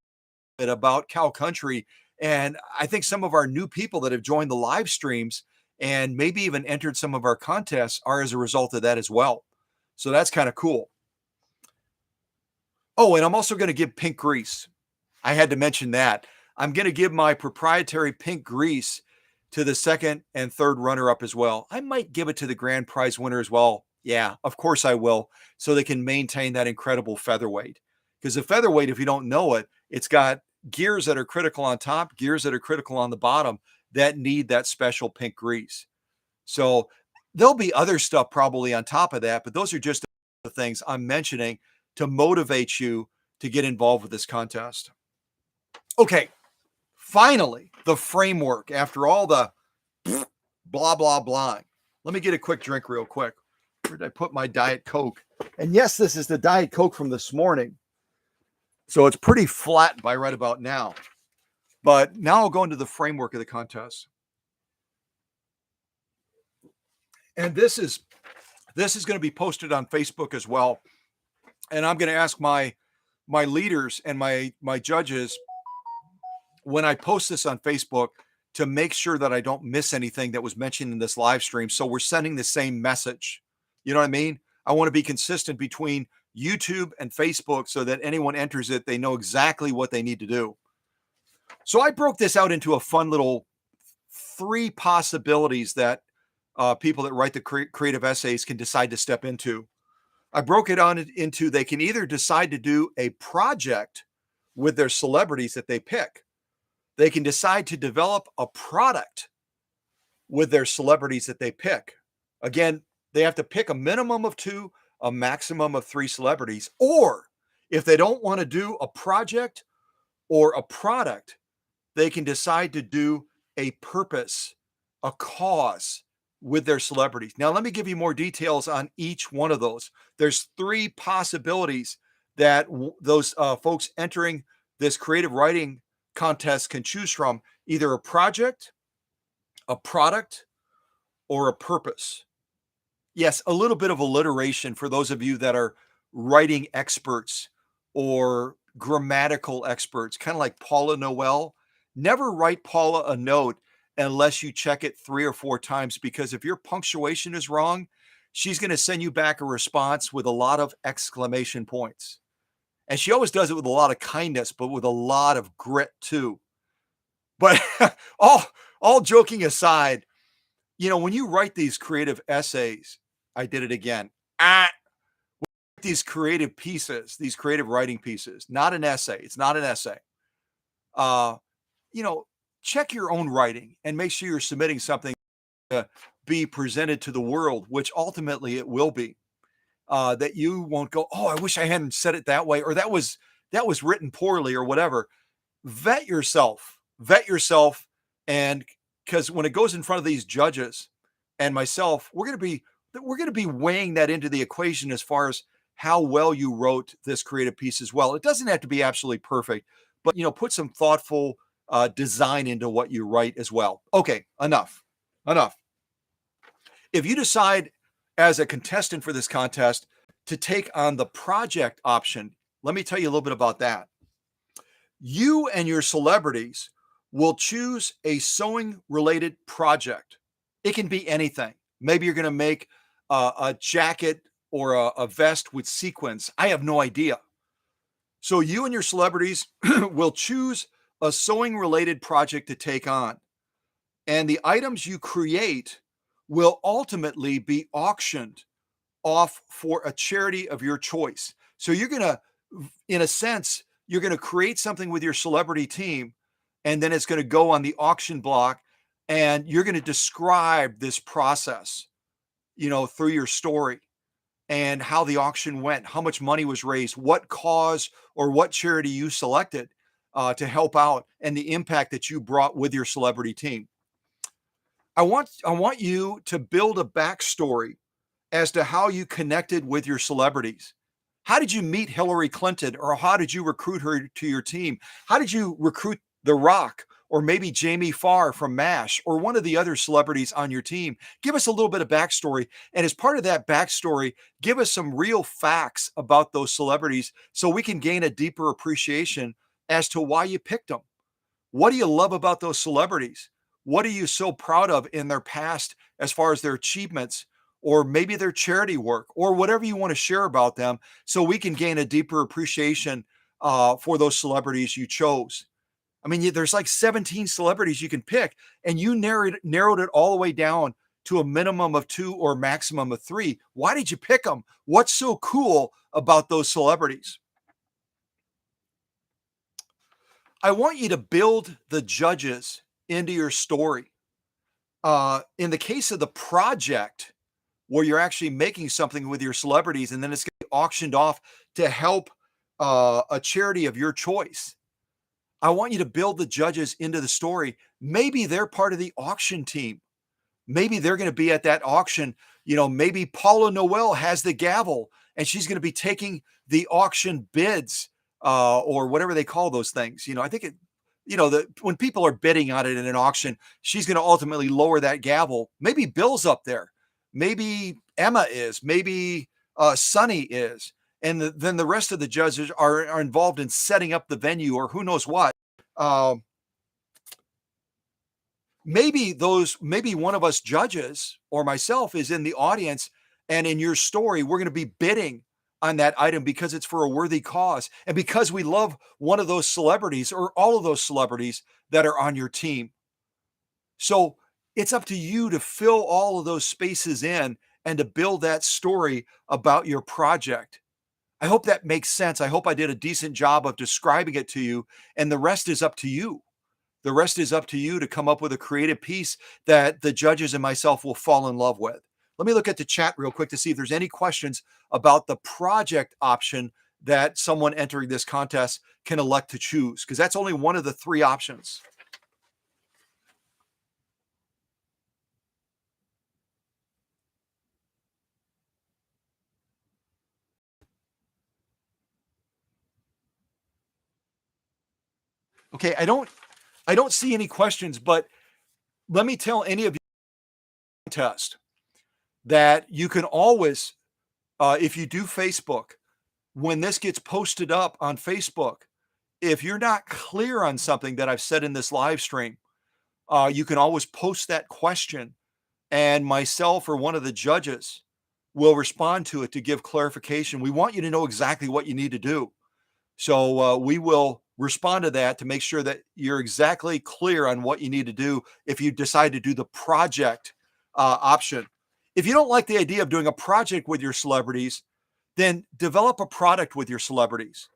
it about cow country. And I think some of our new people that have joined the live streams and maybe even entered some of our contests are as a result of that as well. So that's kind of cool. Oh, and I'm also going to give pink grease. I had to mention that. I'm going to give my proprietary pink grease to the second and third runner-up as well. I might give it to the grand prize winner as well. Yeah, of course I will, so they can maintain that incredible featherweight. Because the featherweight, if you don't know it, it's got gears that are critical on top, gears that are critical on the bottom that need that special pink grease. So there'll be other stuff probably on top of that, but those are just the things I'm mentioning to motivate you to get involved with this contest. Okay. Finally, the framework after all the blah, blah, blah. Let me get a quick drink real quick. Where did I put my Diet Coke? And yes, this is the Diet Coke from this morning. So it's pretty flat by right about now. But now I'll go into the framework of the contest. And this is going to be posted on Facebook as well. And I'm going to ask my leaders and my judges, when I post this on Facebook, to make sure that I don't miss anything that was mentioned in this live stream. So we're sending the same message. You know what I mean? I want to be consistent between YouTube and Facebook so that anyone enters it, they know exactly what they need to do. So I broke this out into a fun little 3 possibilities that people that write the creative essays can decide to step into. I broke it on into, they can either decide to do a project with their celebrities that they pick. They can decide to develop a product with their celebrities that they pick. Again, they have to pick a minimum of 2, a maximum of 3 celebrities. Or if they don't want to do a project or a product, they can decide to do a purpose, a cause with their celebrities. Now, let me give you more details on each one of those. There's 3 possibilities that those folks entering this creative writing contest can choose from: either a project, a product, or a purpose. Yes, a little bit of alliteration for those of you that are writing experts or grammatical experts, kind of like Paula Noel. Never write Paula a note unless you check it 3 or 4 times, because if your punctuation is wrong, she's going to send you back a response with a lot of exclamation points. And she always does it with a lot of kindness, but with a lot of grit too. But all all joking aside, when you write these creative essays, I did it again. Ah, these creative pieces, these creative writing pieces, not an essay. It's not an essay. Uh, you know, check your own writing and make sure you're submitting something to be presented to the world, which ultimately it will be. That you won't go, oh, I wish I hadn't said it that way, or that was written poorly, or whatever. Vet yourself, and because when it goes in front of these judges and myself, we're going to be weighing that into the equation as far as how well you wrote this creative piece as well. It doesn't have to be absolutely perfect, but put some thoughtful design into what you write as well. Okay, enough. If you decide as a contestant for this contest to take on the project option, let me tell you a little bit about that. You and your celebrities will choose a sewing related project. It can be anything. Maybe you're going to make a jacket or a vest with sequins. I have no idea. So you and your celebrities will choose a sewing related project to take on. And the items you create will ultimately be auctioned off for a charity of your choice. So you're going to, in a sense, you're going to create something with your celebrity team, and then it's going to go on the auction block, and you're going to describe this process, through your story, and how the auction went, how much money was raised, what cause or what charity you selected to help out, and the impact that you brought with your celebrity team. I want you to build a backstory as to how you connected with your celebrities. How did you meet Hillary Clinton, or how did you recruit her to your team? How did you recruit The Rock, or maybe Jamie Farr from MASH, or one of the other celebrities on your team? Give us a little bit of backstory. And as part of that backstory, give us some real facts about those celebrities so we can gain a deeper appreciation as to why you picked them. What do you love about those celebrities? What are you so proud of in their past as far as their achievements, or maybe their charity work, or whatever you want to share about them, so we can gain a deeper appreciation for those celebrities you chose? I mean, there's like 17 celebrities you can pick, and you narrowed it all the way down to a minimum of 2 or maximum of 3. Why did you pick them? What's so cool about those celebrities? I want you to build the judges into your story. In the case of the project, where you're actually making something with your celebrities, and then it's going to be auctioned off to help a charity of your choice, I want you to build the judges into the story. Maybe they're part of the auction team. Maybe they're going to be at that auction. Maybe Paula Noel has the gavel, and she's going to be taking the auction bids, or whatever they call those things. I think when people are bidding on it in an auction, she's going to ultimately lower that gavel. Maybe Bill's up there. Maybe Emma is. Maybe Sonny is. And then the rest of the judges are involved in setting up the venue, or who knows what. Maybe one of us judges or myself is in the audience, and in your story, we're going to be bidding on that item because it's for a worthy cause, and because we love one of those celebrities or all of those celebrities that are on your team. So it's up to you to fill all of those spaces in and to build that story about your project. I hope that makes sense. I hope I did a decent job of describing it to you, and the rest is up to you. The rest is up to you to come up with a creative piece that the judges and myself will fall in love with. Let me look at the chat real quick to see if there's any questions about the project option that someone entering this contest can elect to choose, because that's only one of the three options. Okay, I don't see any questions, but let me tell any of you test that you can always, if you do Facebook, when this gets posted up on Facebook, if you're not clear on something that I've said in this live stream, you can always post that question, and myself or one of the judges will respond to it to give clarification. We want you to know exactly what you need to do. So we will respond to that to make sure that you're exactly clear on what you need to do if you decide to do the project option. If you don't like the idea of doing a project with your celebrities, then develop a product with your celebrities.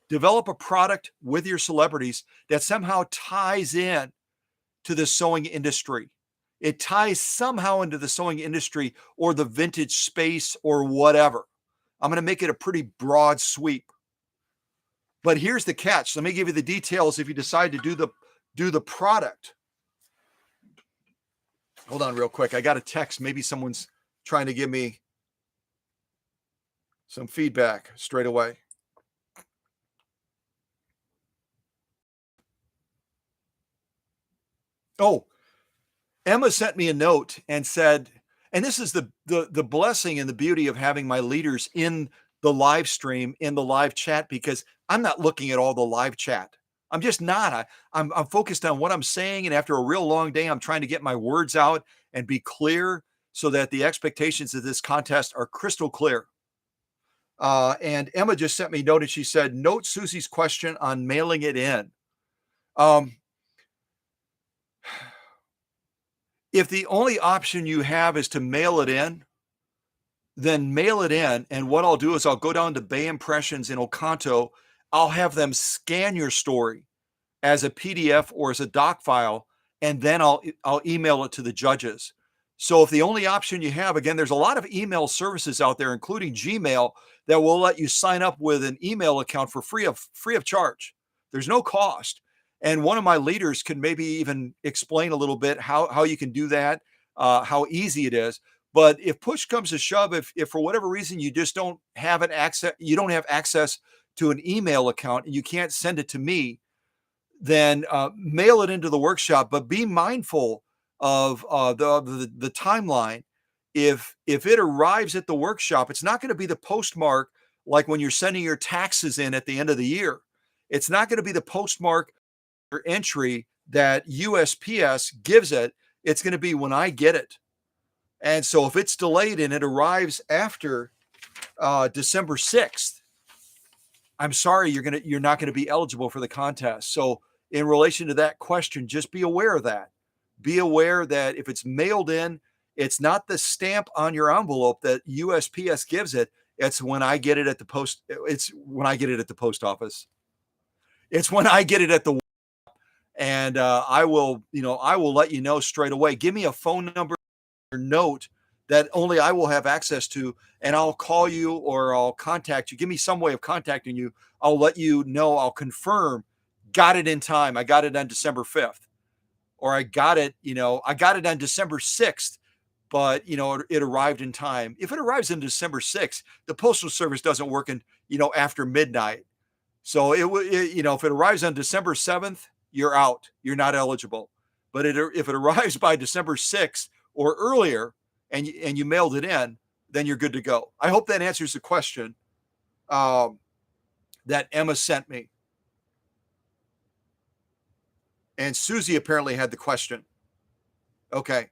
Develop a product with your celebrities that somehow ties in to the sewing industry. It ties somehow into the sewing industry or the vintage space or whatever. I'm going to make it a pretty broad sweep. But here's the catch. Let me give you the details if you decide to do the product. Hold on real quick. I got a text. Maybe someone's trying to give me some feedback straight away. Oh, Emma sent me a note and said, and this is the blessing and the beauty of having my leaders in the live stream, in the live chat, because I'm not looking at all the live chat. I'm just not. I'm focused on what I'm saying, and after a real long day, I'm trying to get my words out and be clear so that the expectations of this contest are crystal clear. And Emma just sent me a note, and she said, "Note Susie's question on mailing it in." If the only option you have is to mail it in, then mail it in. And what I'll do is I'll go down to Bay Impressions in Oconto. I'll have them scan your story as a PDF or as a doc file, and then I'll email it to the judges. So if the only option you have, again, there's a lot of email services out there, including Gmail, that will let you sign up with an email account for free of charge. There's no cost. And one of my leaders can maybe even explain a little bit how you can do that, how easy it is. But if push comes to shove, if for whatever reason you just don't have you don't have access to an email account and you can't send it to me, then mail it into the workshop. But be mindful of the timeline. If it arrives at the workshop, it's not going to be the postmark like when you're sending your taxes in at the end of the year. It's not going to be the postmark or entry that USPS gives it. It's going to be when I get it. And so if it's delayed and it arrives after December 6th, I'm sorry, you're not going to be eligible for the contest. So in relation to that question, just be aware of that. Be aware that if it's mailed in, it's not the stamp on your envelope that USPS gives it. It's when I get it at the post. It's when I get it at the post office. It's when I get it at the, and I will let you know straight away. Give me a phone number or note that only I will have access to, and I'll call you or I'll contact you. Give me some way of contacting you. I'll let you know. I'll confirm. Got it in time. I got it on December 5th, or I got it on December 6th, but it arrived in time. If it arrives on December 6th, the Postal Service doesn't work after midnight. So if it arrives on December 7th, you're out. You're not eligible. But if it arrives by December 6th or earlier, and you mailed it in, then you're good to go. I hope that answers the question that Emma sent me. And Susie apparently had the question. Okay.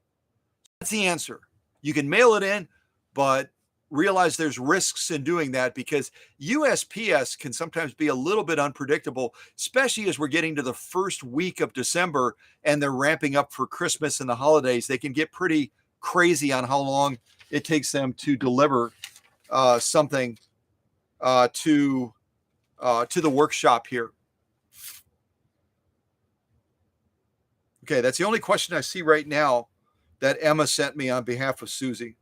That's the answer. You can mail it in, but realize there's risks in doing that because USPS can sometimes be a little bit unpredictable, especially as we're getting to the first week of December and they're ramping up for Christmas and the holidays. They can get pretty crazy on how long it takes them to deliver something to the workshop here. Okay, that's the only question I see right now that Emma sent me on behalf of Susie.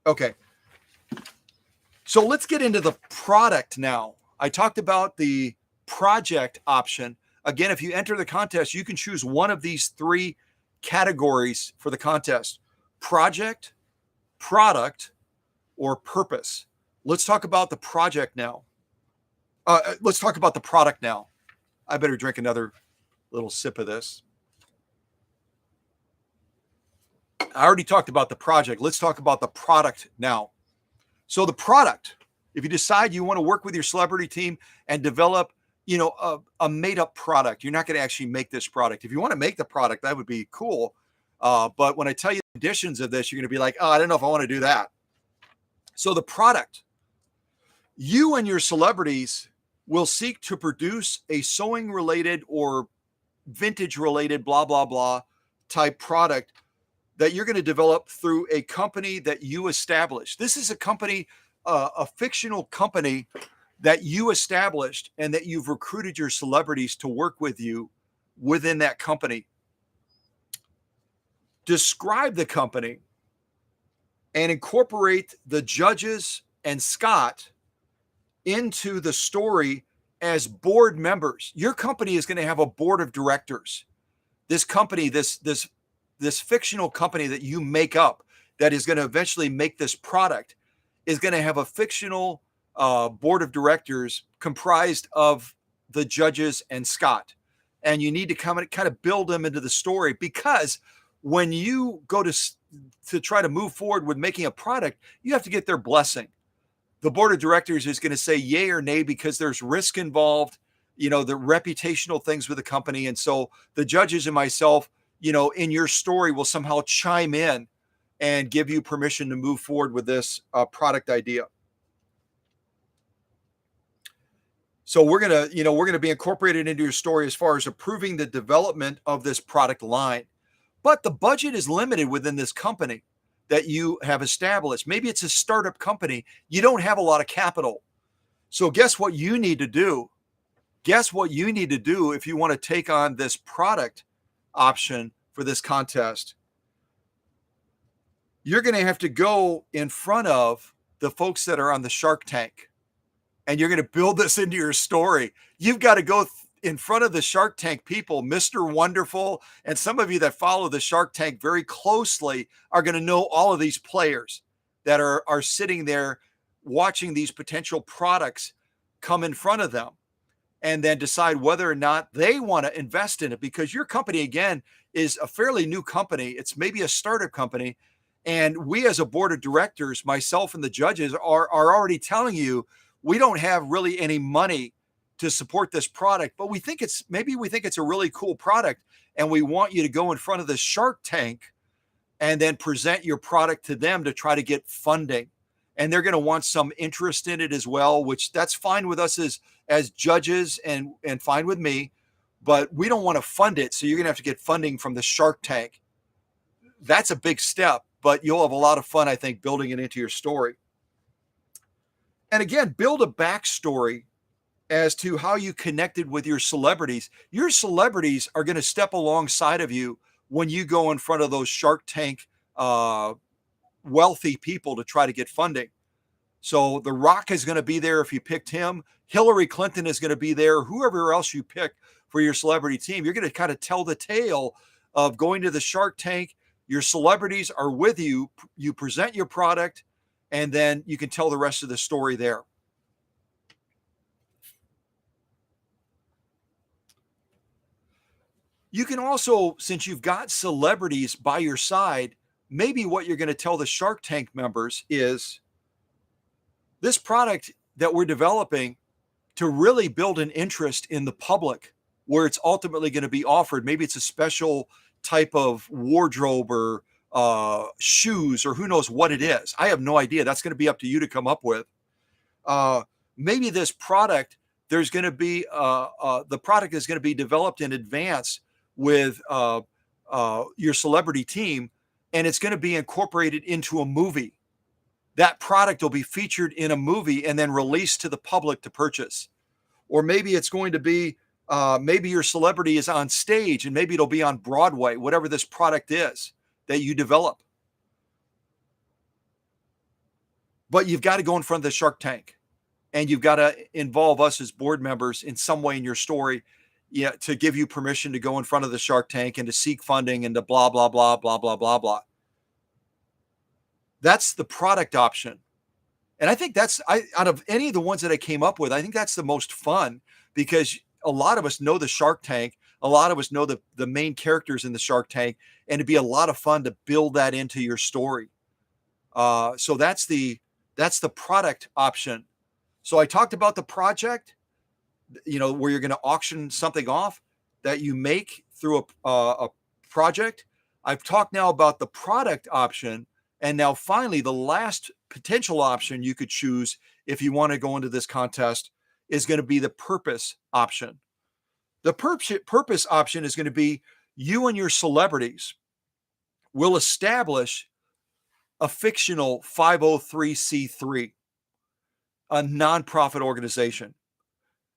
Okay, so let's get into the product now. I talked about the project option. Again, if you enter the contest, you can choose one of these three categories for the contest: project, product, or purpose. Let's talk about the project now. Let's talk about the product now. I better drink another little sip of this. I already talked about the project. Let's talk about the product now. So the product, if you decide you want to work with your celebrity team and develop, a made-up product, you're not going to actually make this product. If you want to make the product, that would be cool. But when I tell you the conditions of this, you're going to be like, oh, I don't know if I want to do that. So the product, you and your celebrities will seek to produce a sewing-related or vintage-related, blah, blah, blah type product that you're going to develop through a company that you establish. This is a company, a fictional company that you established and that you've recruited your celebrities to work with you within that company. Describe the company and incorporate the judges and Scott into the story as board members. Your company is going to have a board of directors. This company, this fictional company that you make up that is going to eventually make this product is going to have a fictional board of directors comprised of the judges and Scott. And you need to kind of build them into the story, because when you go to try to move forward with making a product, you have to get their blessing. The board of directors is going to say yay or nay because there's risk involved, the reputational things with the company. And so the judges and myself, in your story will somehow chime in and give you permission to move forward with this product idea. So we're going to be incorporated into your story as far as approving the development of this product line. But the budget is limited within this company that you have established. Maybe it's a startup company. You don't have a lot of capital. So guess what you need to do? Guess what you need to do if you want to take on this product option for this contest? You're going to have to go in front of the folks that are on the Shark Tank, and you're going to build this into your story. You've got to go in front of the Shark Tank people. Mr. Wonderful, and some of you that follow the Shark Tank very closely are going to know all of these players that are sitting there watching these potential products come in front of them, and then decide whether or not they want to invest in it, because your company, again, is a fairly new company. It's maybe a startup company. And we as a board of directors, myself and the judges, are already telling you, we don't have really any money to support this product, but we think it's a really cool product. And we want you to go in front of the Shark Tank and then present your product to them to try to get funding. And they're going to want some interest in it as well, which that's fine with us as judges and fine with me, but we don't want to fund it. So you're going to have to get funding from the Shark Tank. That's a big step, but you'll have a lot of fun, I think, building it into your story. And again, build a backstory as to how you connected with your celebrities. Your celebrities are going to step alongside of you when you go in front of those Shark Tank wealthy people to try to get funding. So The Rock is going to be there if you picked him. Hillary Clinton is going to be there. Whoever else you pick for your celebrity team, you're going to kind of tell the tale of going to the Shark Tank. Your celebrities are with you. You present your product, and then you can tell the rest of the story there. You can also, since you've got celebrities by your side, maybe what you're going to tell the Shark Tank members is this product that we're developing to really build an interest in the public where it's ultimately going to be offered. Maybe it's a special type of wardrobe or shoes, or who knows what it is. I have no idea. That's going to be up to you to come up with. Maybe this product, there's going to be, the product is going to be developed in advance with your celebrity team, and it's going to be incorporated into a movie that product will be featured in a movie and then released to the public to purchase. Or maybe it's going to be, maybe your celebrity is on stage and maybe it'll be on Broadway, whatever this product is that you develop. But you've got to go in front of the Shark Tank, and you've got to involve us as board members in some way in your story, yeah, to give you permission to go in front of the Shark Tank and to seek funding and to blah, blah, blah, blah, blah, blah, blah. That's the product option. And I think out of any of the ones that I came up with, I think that's the most fun, because a lot of us know the Shark Tank. A lot of us know the main characters in the Shark Tank, and it'd be a lot of fun to build that into your story. So that's the product option. So I talked about the project, where you're going to auction something off that you make through a project. I've talked now about the product option. And now finally, the last potential option you could choose if you want to go into this contest is going to be the purpose option. The purpose option is going to be you and your celebrities will establish a fictional 503c3, a nonprofit organization.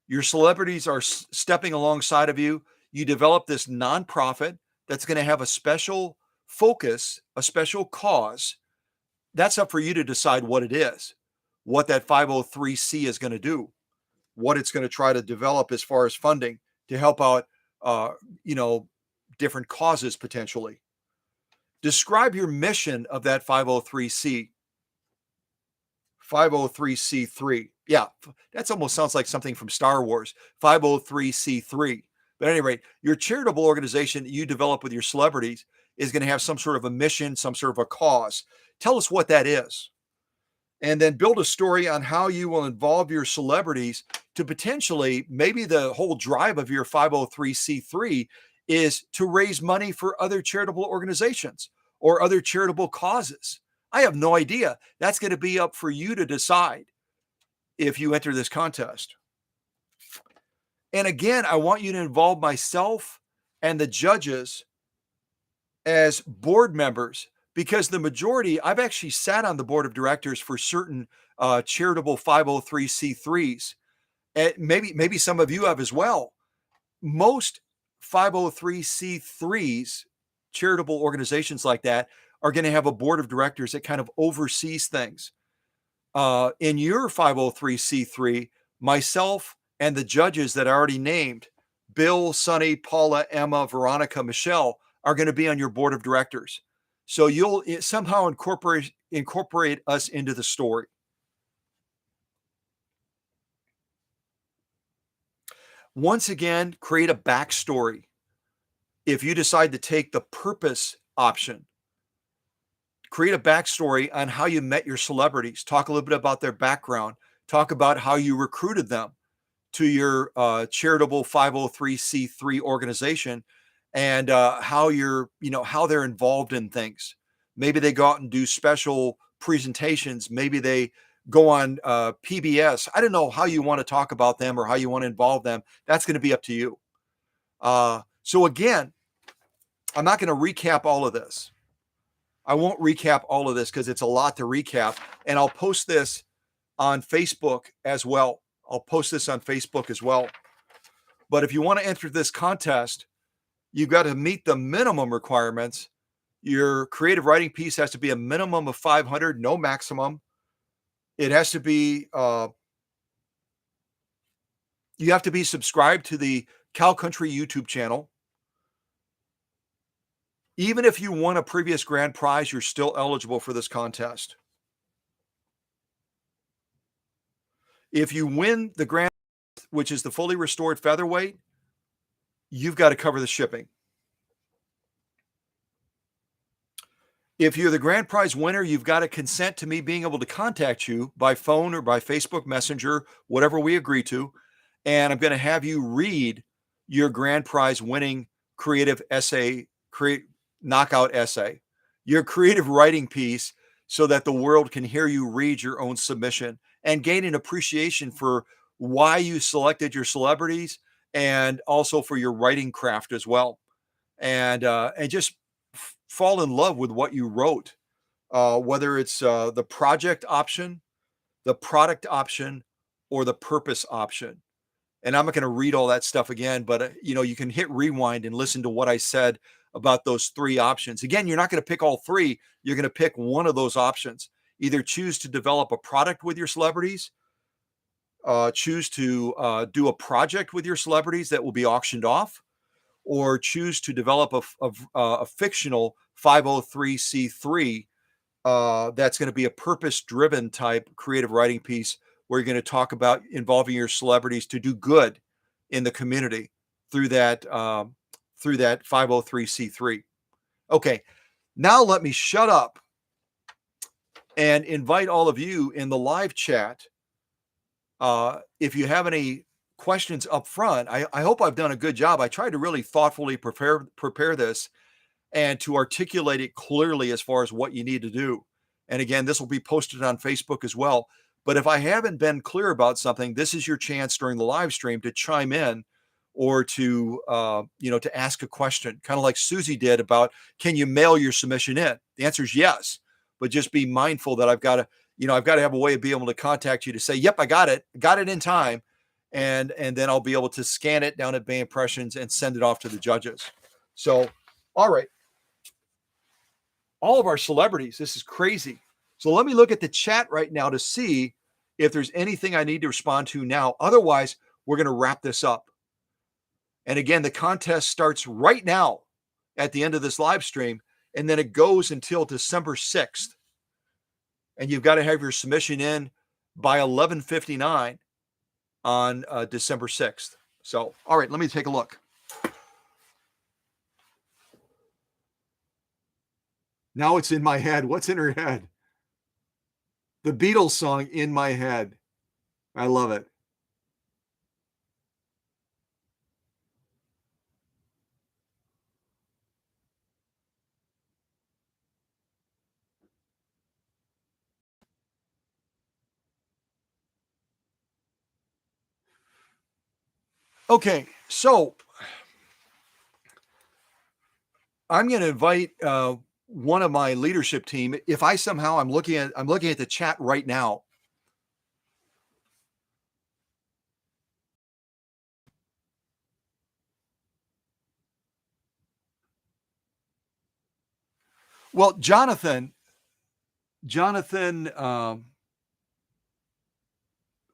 Your celebrities are stepping alongside of you. You develop this nonprofit that's going to have a special focus, a special cause. That's up for you to decide what it is, what that 503c is going to do, what it's going to try to develop as far as funding to help out, different causes potentially. Describe your mission of that 503c. 503c3. Yeah, that almost sounds like something from Star Wars. 503c3. But at any rate, your charitable organization that you develop with your celebrities is going to have some sort of a mission, some sort of a cause. Tell us what that is. And then build a story on how you will involve your celebrities to potentially, maybe the whole drive of your 503c3 is to raise money for other charitable organizations or other charitable causes. I have no idea. That's going to be up for you to decide if you enter this contest. And again, I want you to involve myself and the judges as board members, because the majority, I've actually sat on the board of directors for certain charitable 503c3s. And maybe some of you have as well. Most 503c3s, charitable organizations like that, are going to have a board of directors that kind of oversees things. In your 503c3, myself and the judges that I already named, Bill, Sonny, Paula, Emma, Veronica, Michelle, are going to be on your board of directors. So you'll somehow incorporate us into the story. Once again, create a backstory. If you decide to take the purpose option, create a backstory on how you met your celebrities. Talk a little bit about their background. Talk about how you recruited them to your charitable 503c3 organization, and how they're involved in things. Maybe they go out and do special presentations. Maybe they go on PBS. I don't know how you want to talk about them or how you want to involve them. That's going to be up to you. So again, I'm not going to recap all of this. I won't recap all of this because it's a lot to recap. And I'll post this on Facebook as well. But if you want to enter this contest, you've got to meet the minimum requirements. Your creative writing piece has to be a minimum of 500, no maximum. It has to be, you have to be subscribed to the Cow Country YouTube channel. Even if you won a previous grand prize, you're still eligible for this contest. If you win the grand, which is the fully restored featherweight, you've got to cover the shipping. If you're the grand prize winner, you've got to consent to me being able to contact you by phone or by Facebook Messenger, whatever we agree to. And I'm going to have you read your grand prize winning creative essay, knockout essay, your creative writing piece, so that the world can hear you read your own submission and gain an appreciation for why you selected your celebrities, and also for your writing craft as well. And just fall in love with what you wrote. whether it's the project option, the product option, or the purpose option. And I'm not going to read all that stuff again, but you can hit rewind and listen to what I said about those three options. Again, you're not going to pick all three. You're going to pick one of those options. Either choose to develop a product with your celebrities, choose to do a project with your celebrities that will be auctioned off, or choose to develop a fictional 503c3 that's going to be a purpose-driven type creative writing piece where you're going to talk about involving your celebrities to do good in the community through that 503c3. Okay, now let me shut up and invite all of you in the live chat. If you have any questions up front, I hope I've done a good job. I tried to really thoughtfully prepare this and to articulate it clearly as far as what you need to do. And again, this will be posted on Facebook as well. But if I haven't been clear about something, this is your chance during the live stream to chime in or to ask a question, kind of like Susie did about, can you mail your submission in? The answer is yes, but just be mindful that I've got to have a way of being able to contact you to say, yep, I got it in time. And then I'll be able to scan it down at Bay Impressions and send it off to the judges. So, all right. All of our celebrities, this is crazy. So let me look at the chat right now to see if there's anything I need to respond to now. Otherwise, we're going to wrap this up. And again, the contest starts right now at the end of this live stream, and then it goes until December 6th. And you've got to have your submission in by 11:59 on December 6th. So, all right, let me take a look. Now it's in my head. What's in her head? The Beatles song, In My Head. I love it. Okay, so I'm going to invite one of my leadership team. If I somehow I'm looking at the chat right now. Well, Jonathan,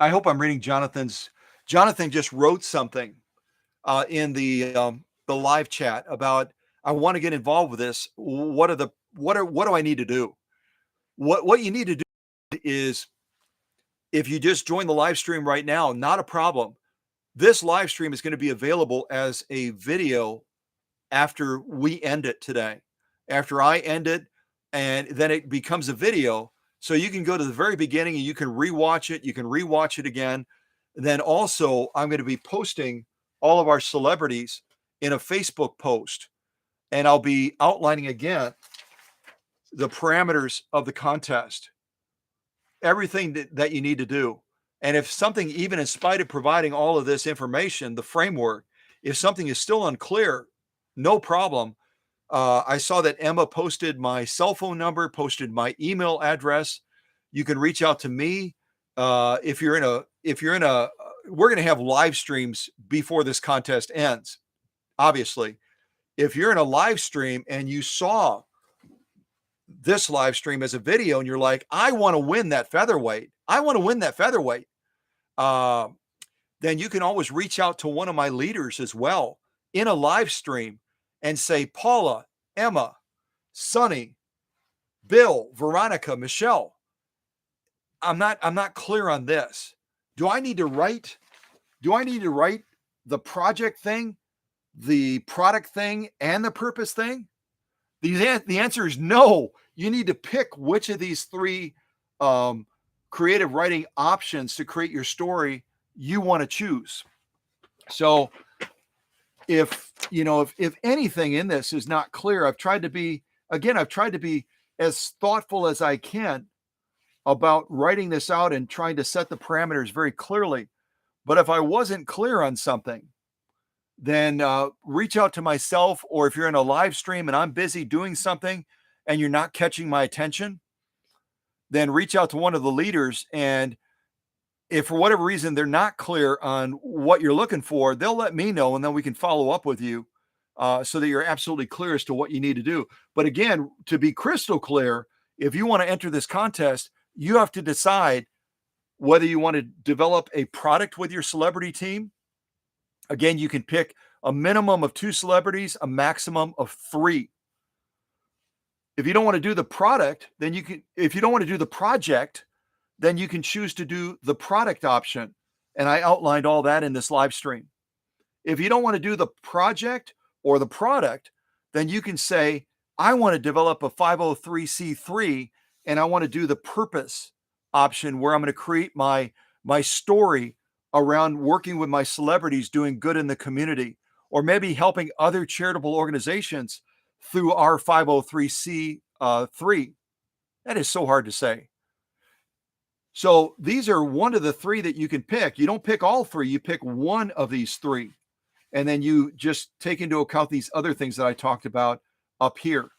I hope I'm reading Jonathan's. Jonathan just wrote something in the live chat about, I want to get involved with this. What do I need to do? What you need to do is, if you just join the live stream right now, not a problem. This live stream is going to be available as a video after we end it today. After I end it, and then it becomes a video. So you can go to the very beginning and you can rewatch it. You can rewatch it again. And then also, I'm going to be posting all of our celebrities in a Facebook post. And I'll be outlining again the parameters of the contest, everything that you need to do. And if something, even in spite of providing all of this information, the framework, if something is still unclear, no problem. I saw that Emma posted my cell phone number, posted my email address. You can reach out to me. If you're in a, we're going to have live streams before this contest ends. Obviously, if you're in a live stream and you saw this live stream as a video and you're like, I want to win that featherweight. Then you can always reach out to one of my leaders as well in a live stream and say, Paula, Emma, Sonny, Bill, Veronica, Michelle, I'm not clear on this. Do I need to write the project thing, the product thing, and the purpose thing? The answer is no. You need to pick which of these three creative writing options to create your story you want to choose. So if anything in this is not clear, I've tried to be as thoughtful as I can about writing this out and trying to set the parameters very clearly. But if I wasn't clear on something, then reach out to myself, or if you're in a live stream and I'm busy doing something and you're not catching my attention, then reach out to one of the leaders. And if for whatever reason they're not clear on what you're looking for, they'll let me know, and then we can follow up with you so that you're absolutely clear as to what you need to do. But again, to be crystal clear, if you want to enter this contest, you have to decide whether you want to develop a product with your celebrity team. Again, you can pick a minimum of 2 celebrities, a maximum of 3. If you don't want to do the product, then you can, if you don't want to do the project, then you can choose to do the product option. And I outlined all that in this live stream. If you don't want to do the project or the product, then you can say, I want to develop a 503c3 and I want to do the purpose option where I'm going to create my story around working with my celebrities doing good in the community, or maybe helping other charitable organizations through our 503c3. That is so hard to say. So these are one of the 3 that you can pick. You don't pick all 3, you pick one of these 3. And then you just take into account these other things that I talked about up here.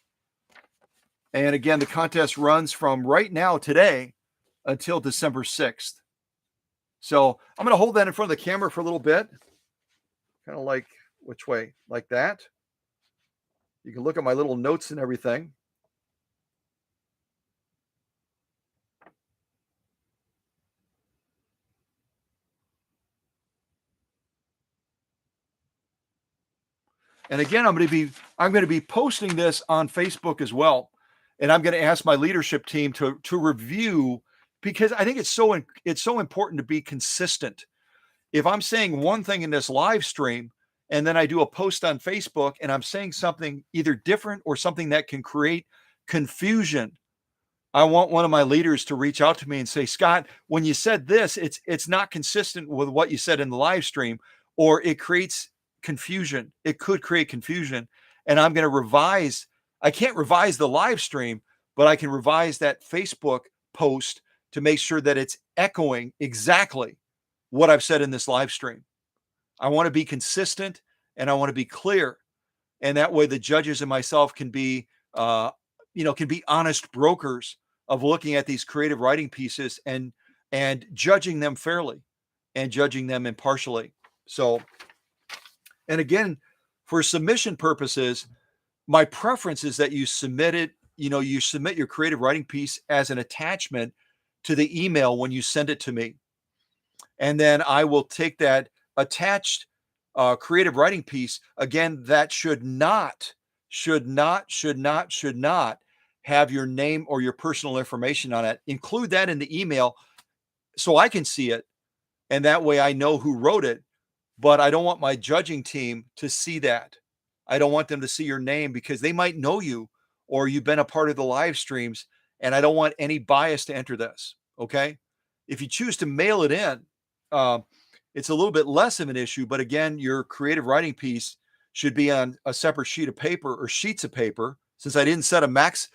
And again, the contest runs from right now, today, until December 6th. So I'm going to hold that in front of the camera for a little bit. Kind of like, which way? Like that. You can look at my little notes and everything. And again, I'm going to be posting this on Facebook as well. And I'm going to ask my leadership team to review, because I think it's so important to be consistent. If I'm saying one thing in this live stream and then I do a post on Facebook and I'm saying something either different or something that can create confusion, I want one of my leaders to reach out to me and say, Scott, when you said this, it's not consistent with what you said in the live stream, or it creates confusion. It could create confusion. And I'm going to revise. I can't revise the live stream, but I can revise that Facebook post to make sure that it's echoing exactly what I've said in this live stream. I want to be consistent and I want to be clear. And that way the judges and myself can be, can be honest brokers of looking at these creative writing pieces and judging them fairly and judging them impartially. So, and again, for submission purposes, my preference is that you submit it, you submit your creative writing piece as an attachment to the email when you send it to me. And then I will take that attached creative writing piece. Again, that should not have your name or your personal information on it. Include that in the email so I can see it. And that way I know who wrote it. But I don't want my judging team to see that. I don't want them to see your name because they might know you or you've been a part of the live streams. And I don't want any bias to enter this. Okay. If you choose to mail it in, it's a little bit less of an issue. But again, your creative writing piece should be on a separate sheet of paper or sheets of paper. Since I didn't set a max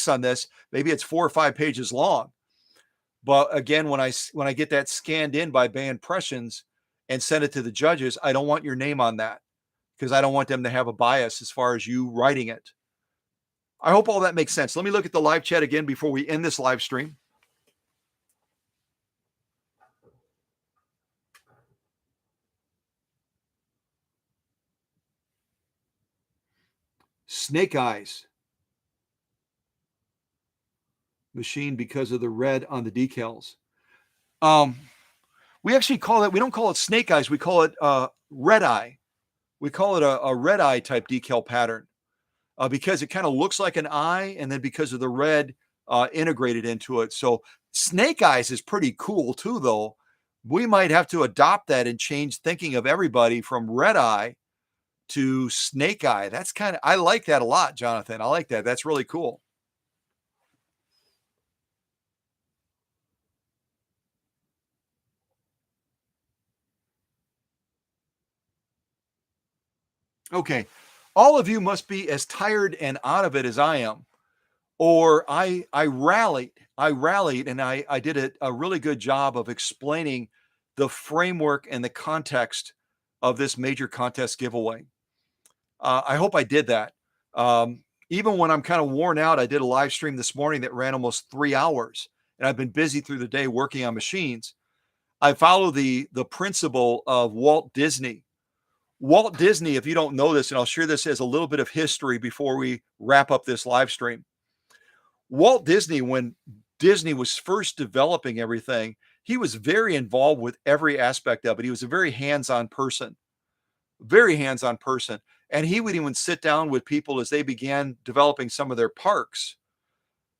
on this. Maybe it's 4 or 5 pages long. But again, when I get that scanned in by Bay Impressions and send it to the judges, I don't want your name on that because I don't want them to have a bias as far as you writing it. I hope all that makes sense. Let me look at the live chat again before we end this live stream. Snake eyes machine because of the red on the decals. We actually call it, we don't call it snake eyes. We call it red eye. We call it a red eye type decal pattern because it kind of looks like an eye. And then because of the red integrated into it. So snake eyes is pretty cool too, though. We might have to adopt that and change thinking of everybody from red eye to snake eye. That's I like that a lot, Jonathan. I like that. That's really cool. Okay. All of you must be as tired and out of it as I am. Or I rallied and I did a really good job of explaining the framework and the context of this major contest giveaway. I hope I did that. Even when I'm kind of worn out, I did a live stream this morning that ran almost 3 hours, and I've been busy through the day working on machines. I follow the principle of Walt Disney. Walt Disney, if you don't know this, and I'll share this as a little bit of history before we wrap up this live stream. Walt Disney, when Disney was first developing everything, he was very involved with every aspect of it. He was a very hands-on person, very hands-on person. And he would even sit down with people as they began developing some of their parks.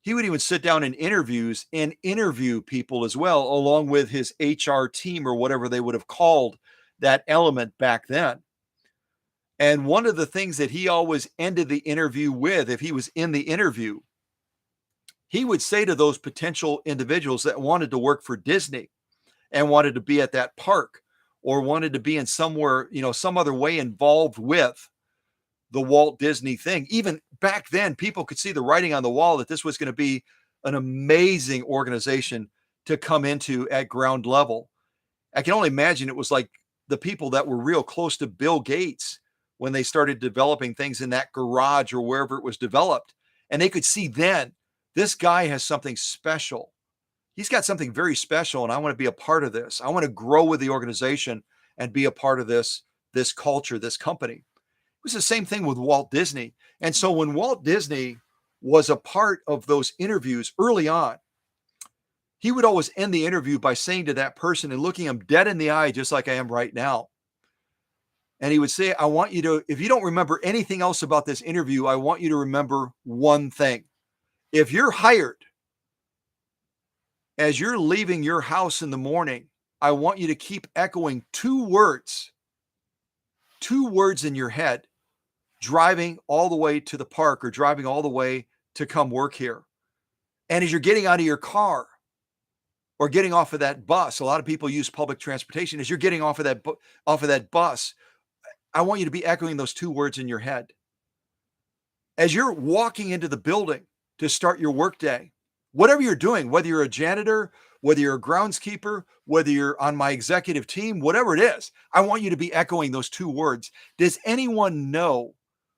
He would even sit down in interviews and interview people as well, along with his HR team or whatever they would have called that element back then. And one of the things that he always ended the interview with, if he was in the interview, he would say to those potential individuals that wanted to work for Disney and wanted to be at that park or wanted to be in somewhere, some other way involved with the Walt Disney thing. Even back then, people could see the writing on the wall that this was going to be an amazing organization to come into at ground level. I can only imagine it was like the people that were real close to Bill Gates when they started developing things in that garage or wherever it was developed. And they could see then, this guy has something special. He's got something very special, and I want to be a part of this. I want to grow with the organization and be a part of this culture, this company. It was the same thing with Walt Disney. And so when Walt Disney was a part of those interviews early on, he would always end the interview by saying to that person and looking him dead in the eye, just like I am right now. And he would say, I want you to, if you don't remember anything else about this interview, I want you to remember one thing. If you're hired, as you're leaving your house in the morning, I want you to keep echoing two words in your head, driving all the way to the park or driving all the way to come work here. And as you're getting out of your car or getting off of that bus, a lot of people use public transportation. As you're getting off of that bus, I want you to be echoing those two words in your head. As you're walking into the building to start your workday, whatever you're doing, whether you're a janitor, whether you're a groundskeeper, whether you're on my executive team, whatever it is, I want you to be echoing those two words. Does anyone know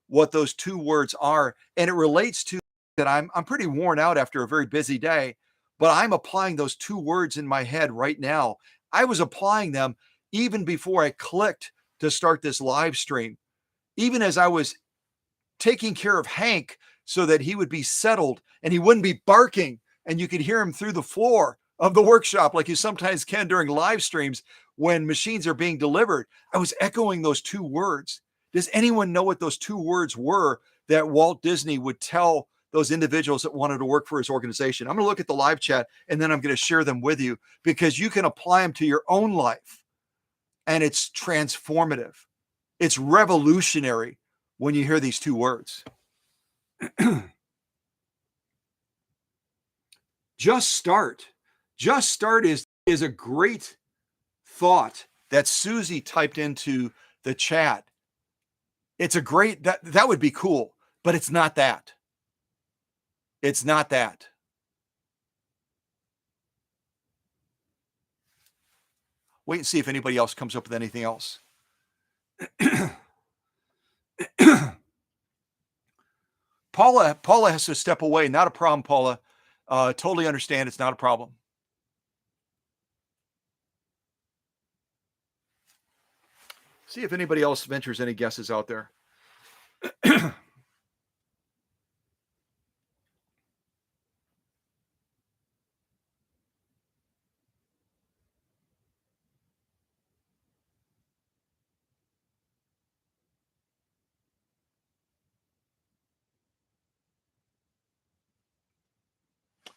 what those two words are? And it relates to that I'm pretty worn out after a very busy day, but I'm applying those two words in my head right now. I was applying them even before I clicked to start this live stream, even as I was taking care of Hank so that he would be settled and he wouldn't be barking and you could hear him through the floor of the workshop like you sometimes can during live streams when machines are being delivered. I was echoing those two words. Does anyone know what those two words were that Walt Disney would tell those individuals that wanted to work for his organization? I'm going to look at the live chat and then I'm going to share them with you because you can apply them to your own life. And it's transformative. It's revolutionary when you hear these two words. Just start. Just start is a great thought that Susie typed into the chat. It's a great, that would be cool, but it's not that. It's not that. Wait and see if anybody else comes up with anything else. Paula has to step away. Not a problem, Paula. Totally understand. It's not a problem. See if anybody else ventures any guesses out there.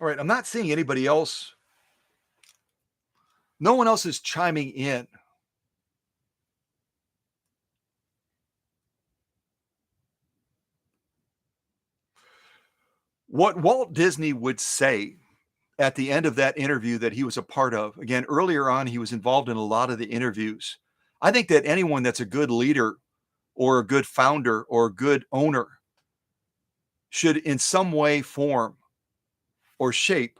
All right, I'm not seeing anybody else. No one else is chiming in. What Walt Disney would say at the end of that interview that he was a part of, again, earlier on, he was involved in a lot of the interviews. I think that anyone that's a good leader or a good founder or a good owner should in some way, form, or shape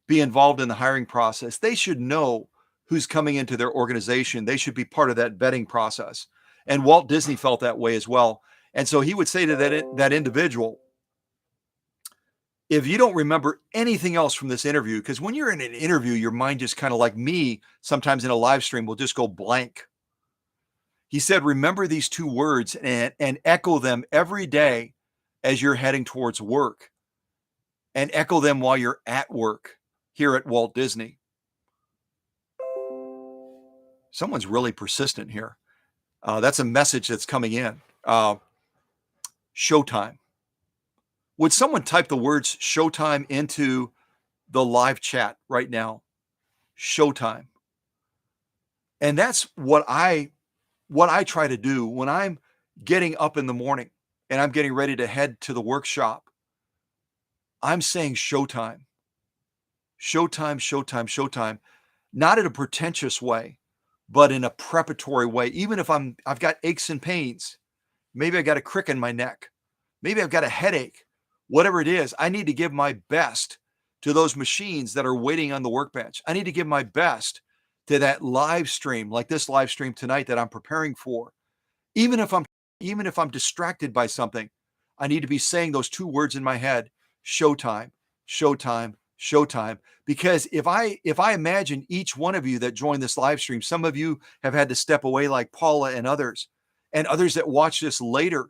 be involved in the hiring process. They should know who's coming into their organization. They should be part of that vetting process. And Walt Disney felt that way as well. And so he would say to that individual, If you don't remember anything else from this interview, because when you're in an interview, your mind just kind of like me, sometimes in a live stream, will just go blank. He said, remember these two words and echo them every day as you're heading towards work, and echo them while you're at work here at Walt Disney. Someone's really persistent here. That's a message that's coming in. Showtime. Would someone type the words showtime into the live chat right now? Showtime. And that's what I try to do when I'm getting up in the morning and I'm getting ready to head to the workshop. I'm saying showtime. Showtime, showtime, showtime. Not in a pretentious way, but in a preparatory way. Even if I've got aches and pains, maybe I got a crick in my neck, maybe I've got a headache, whatever it is, I need to give my best to those machines that are waiting on the workbench. I need to give my best to that live stream, like this live stream tonight that I'm preparing for. Even if I'm distracted by something, I need to be saying those two words in my head, showtime, showtime, showtime. Because if I imagine each one of you that joined this live stream, some of you have had to step away like Paula and others that watch this later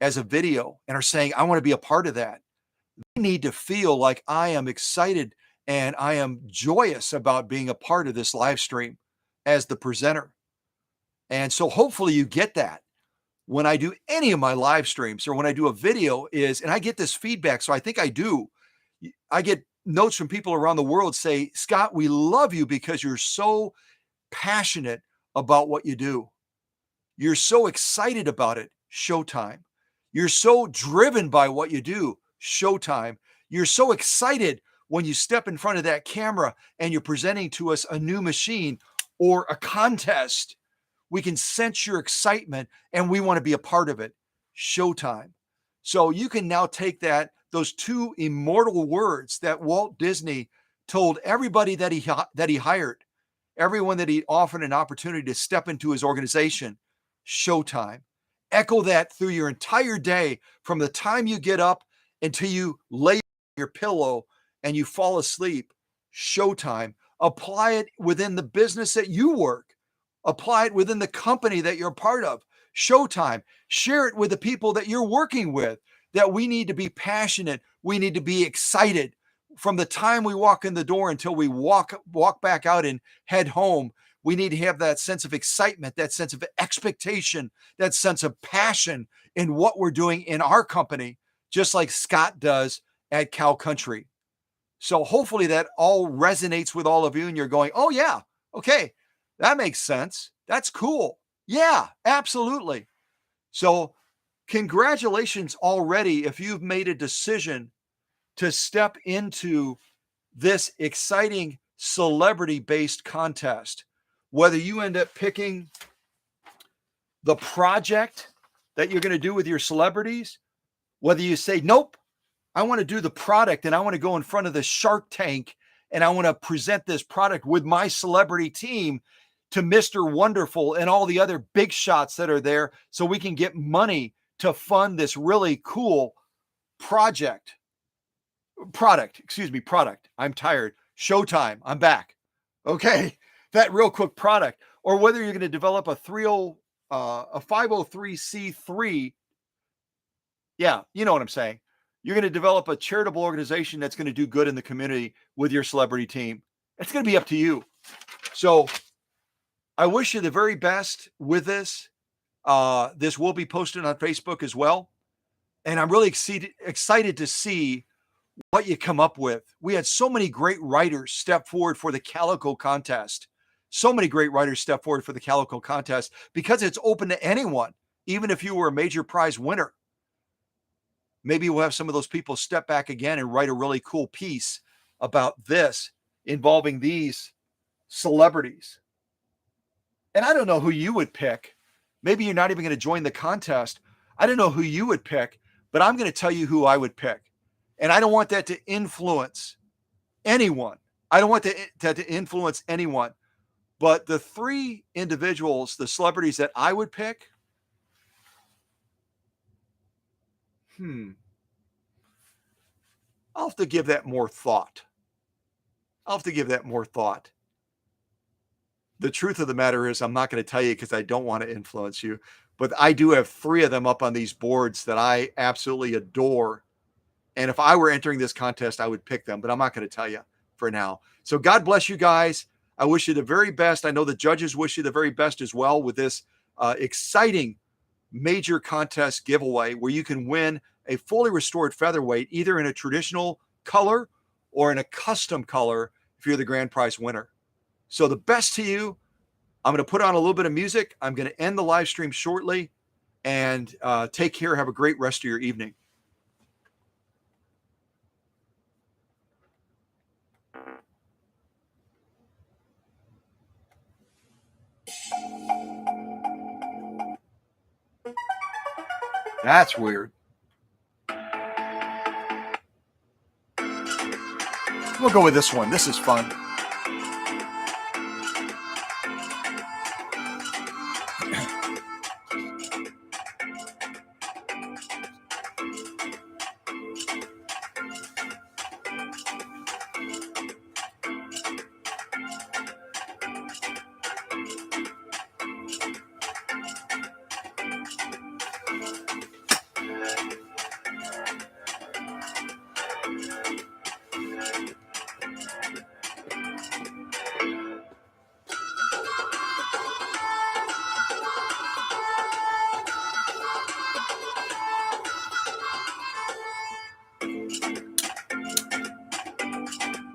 as a video and are saying, I want to be a part of that. They need to feel like I am excited and I am joyous about being a part of this live stream as the presenter. And so hopefully you get that when I do any of my live streams or when I do a video and I get this feedback. So I think I do. I get notes from people around the world say, Scott, we love you because you're so passionate about what you do. You're so excited about it. Showtime. You're so driven by what you do. Showtime. You're so excited when you step in front of that camera and you're presenting to us a new machine or a contest. We can sense your excitement and we want to be a part of it. Showtime. So you can now take those two immortal words that Walt Disney told everybody that he hired, everyone that he offered an opportunity to step into his organization. Showtime. Echo that through your entire day, from the time you get up until you lay on your pillow and you fall asleep. Showtime. Apply it within the business that you work. Apply it within the company that you're part of. Showtime. Share it with the people that you're working with, that we need to be passionate. We need to be excited from the time we walk in the door until we walk back out and head home. We need to have that sense of excitement, that sense of expectation, that sense of passion in what we're doing in our company, just like Scott does at Cow Country. So hopefully that all resonates with all of you and you're going, oh yeah, okay, that makes sense. That's cool. Yeah, absolutely. So congratulations already if you've made a decision to step into this exciting celebrity-based contest. Whether you end up picking the project that you're going to do with your celebrities, whether you say, nope, I want to do the product and I want to go in front of the Shark Tank and I want to present this product with my celebrity team to Mr. Wonderful and all the other big shots that are there so we can get money to fund this really cool product. I'm tired. Showtime. I'm back. Okay. That real quick product. Or whether you're going to develop a 503c3. Yeah, you know what I'm saying. You're going to develop a charitable organization that's going to do good in the community with your celebrity team. It's going to be up to you. So I wish you the very best with this. This will be posted on Facebook as well. And I'm really excited to see what you come up with. We had so many great writers step forward for the Calico contest. So many great writers step forward for the Calico contest because it's open to anyone, even if you were a major prize winner. Maybe we'll have some of those people step back again and write a really cool piece about this involving these celebrities. And I don't know who you would pick. Maybe you're not even going to join the contest. I don't know who you would pick, but I'm going to tell you who I would pick. And I don't want that to influence anyone. I don't want that to influence anyone. But the three individuals, the celebrities that I would pick, I'll have to give that more thought. I'll have to give that more thought. The truth of the matter is, I'm not going to tell you because I don't want to influence you, but I do have 3 of them up on these boards that I absolutely adore. And if I were entering this contest, I would pick them, but I'm not going to tell you for now. So God bless you guys. I wish you the very best. I know the judges wish you the very best as well with this exciting major contest giveaway where you can win a fully restored featherweight, either in a traditional color or in a custom color if you're the grand prize winner. So the best to you. I'm going to put on a little bit of music. I'm going to end the live stream shortly, and take care. Have a great rest of your evening. That's weird. We'll go with this one. This is fun.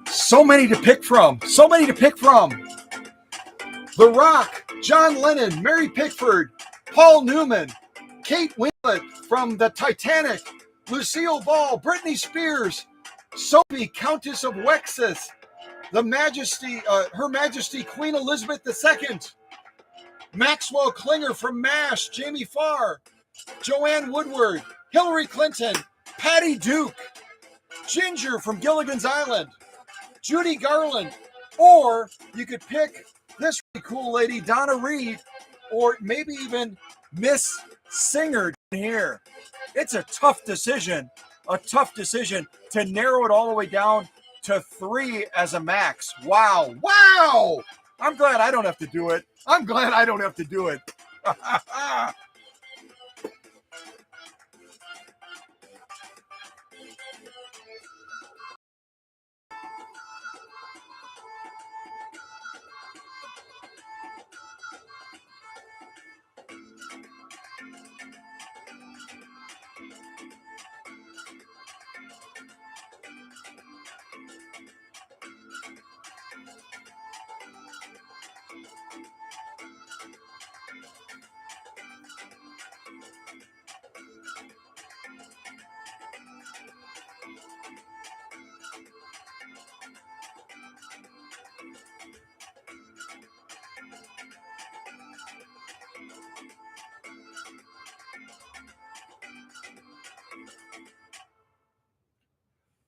So many to pick from. So many to pick from. The Rock, John Lennon, Mary Pickford, Paul Newman, Kate Winslet from the Titanic, Lucille Ball, Britney Spears, Sophie, Countess of Wessex, Her Majesty Queen Elizabeth II, Maxwell Klinger from MASH, Jamie Farr, Joanne Woodward, Hillary Clinton, Patty Duke, Ginger from Gilligan's Island, Judy Garland, or you could pick this really cool lady, Donna Reed, or maybe even Miss Singer here. It's a tough decision to narrow it all the way down to 3 as a max. Wow. I'm glad I don't have to do it.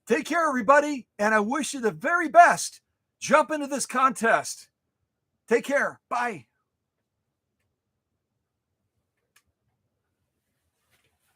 Take care, everybody, and I wish you the very best. Jump into this contest. Take care. Bye.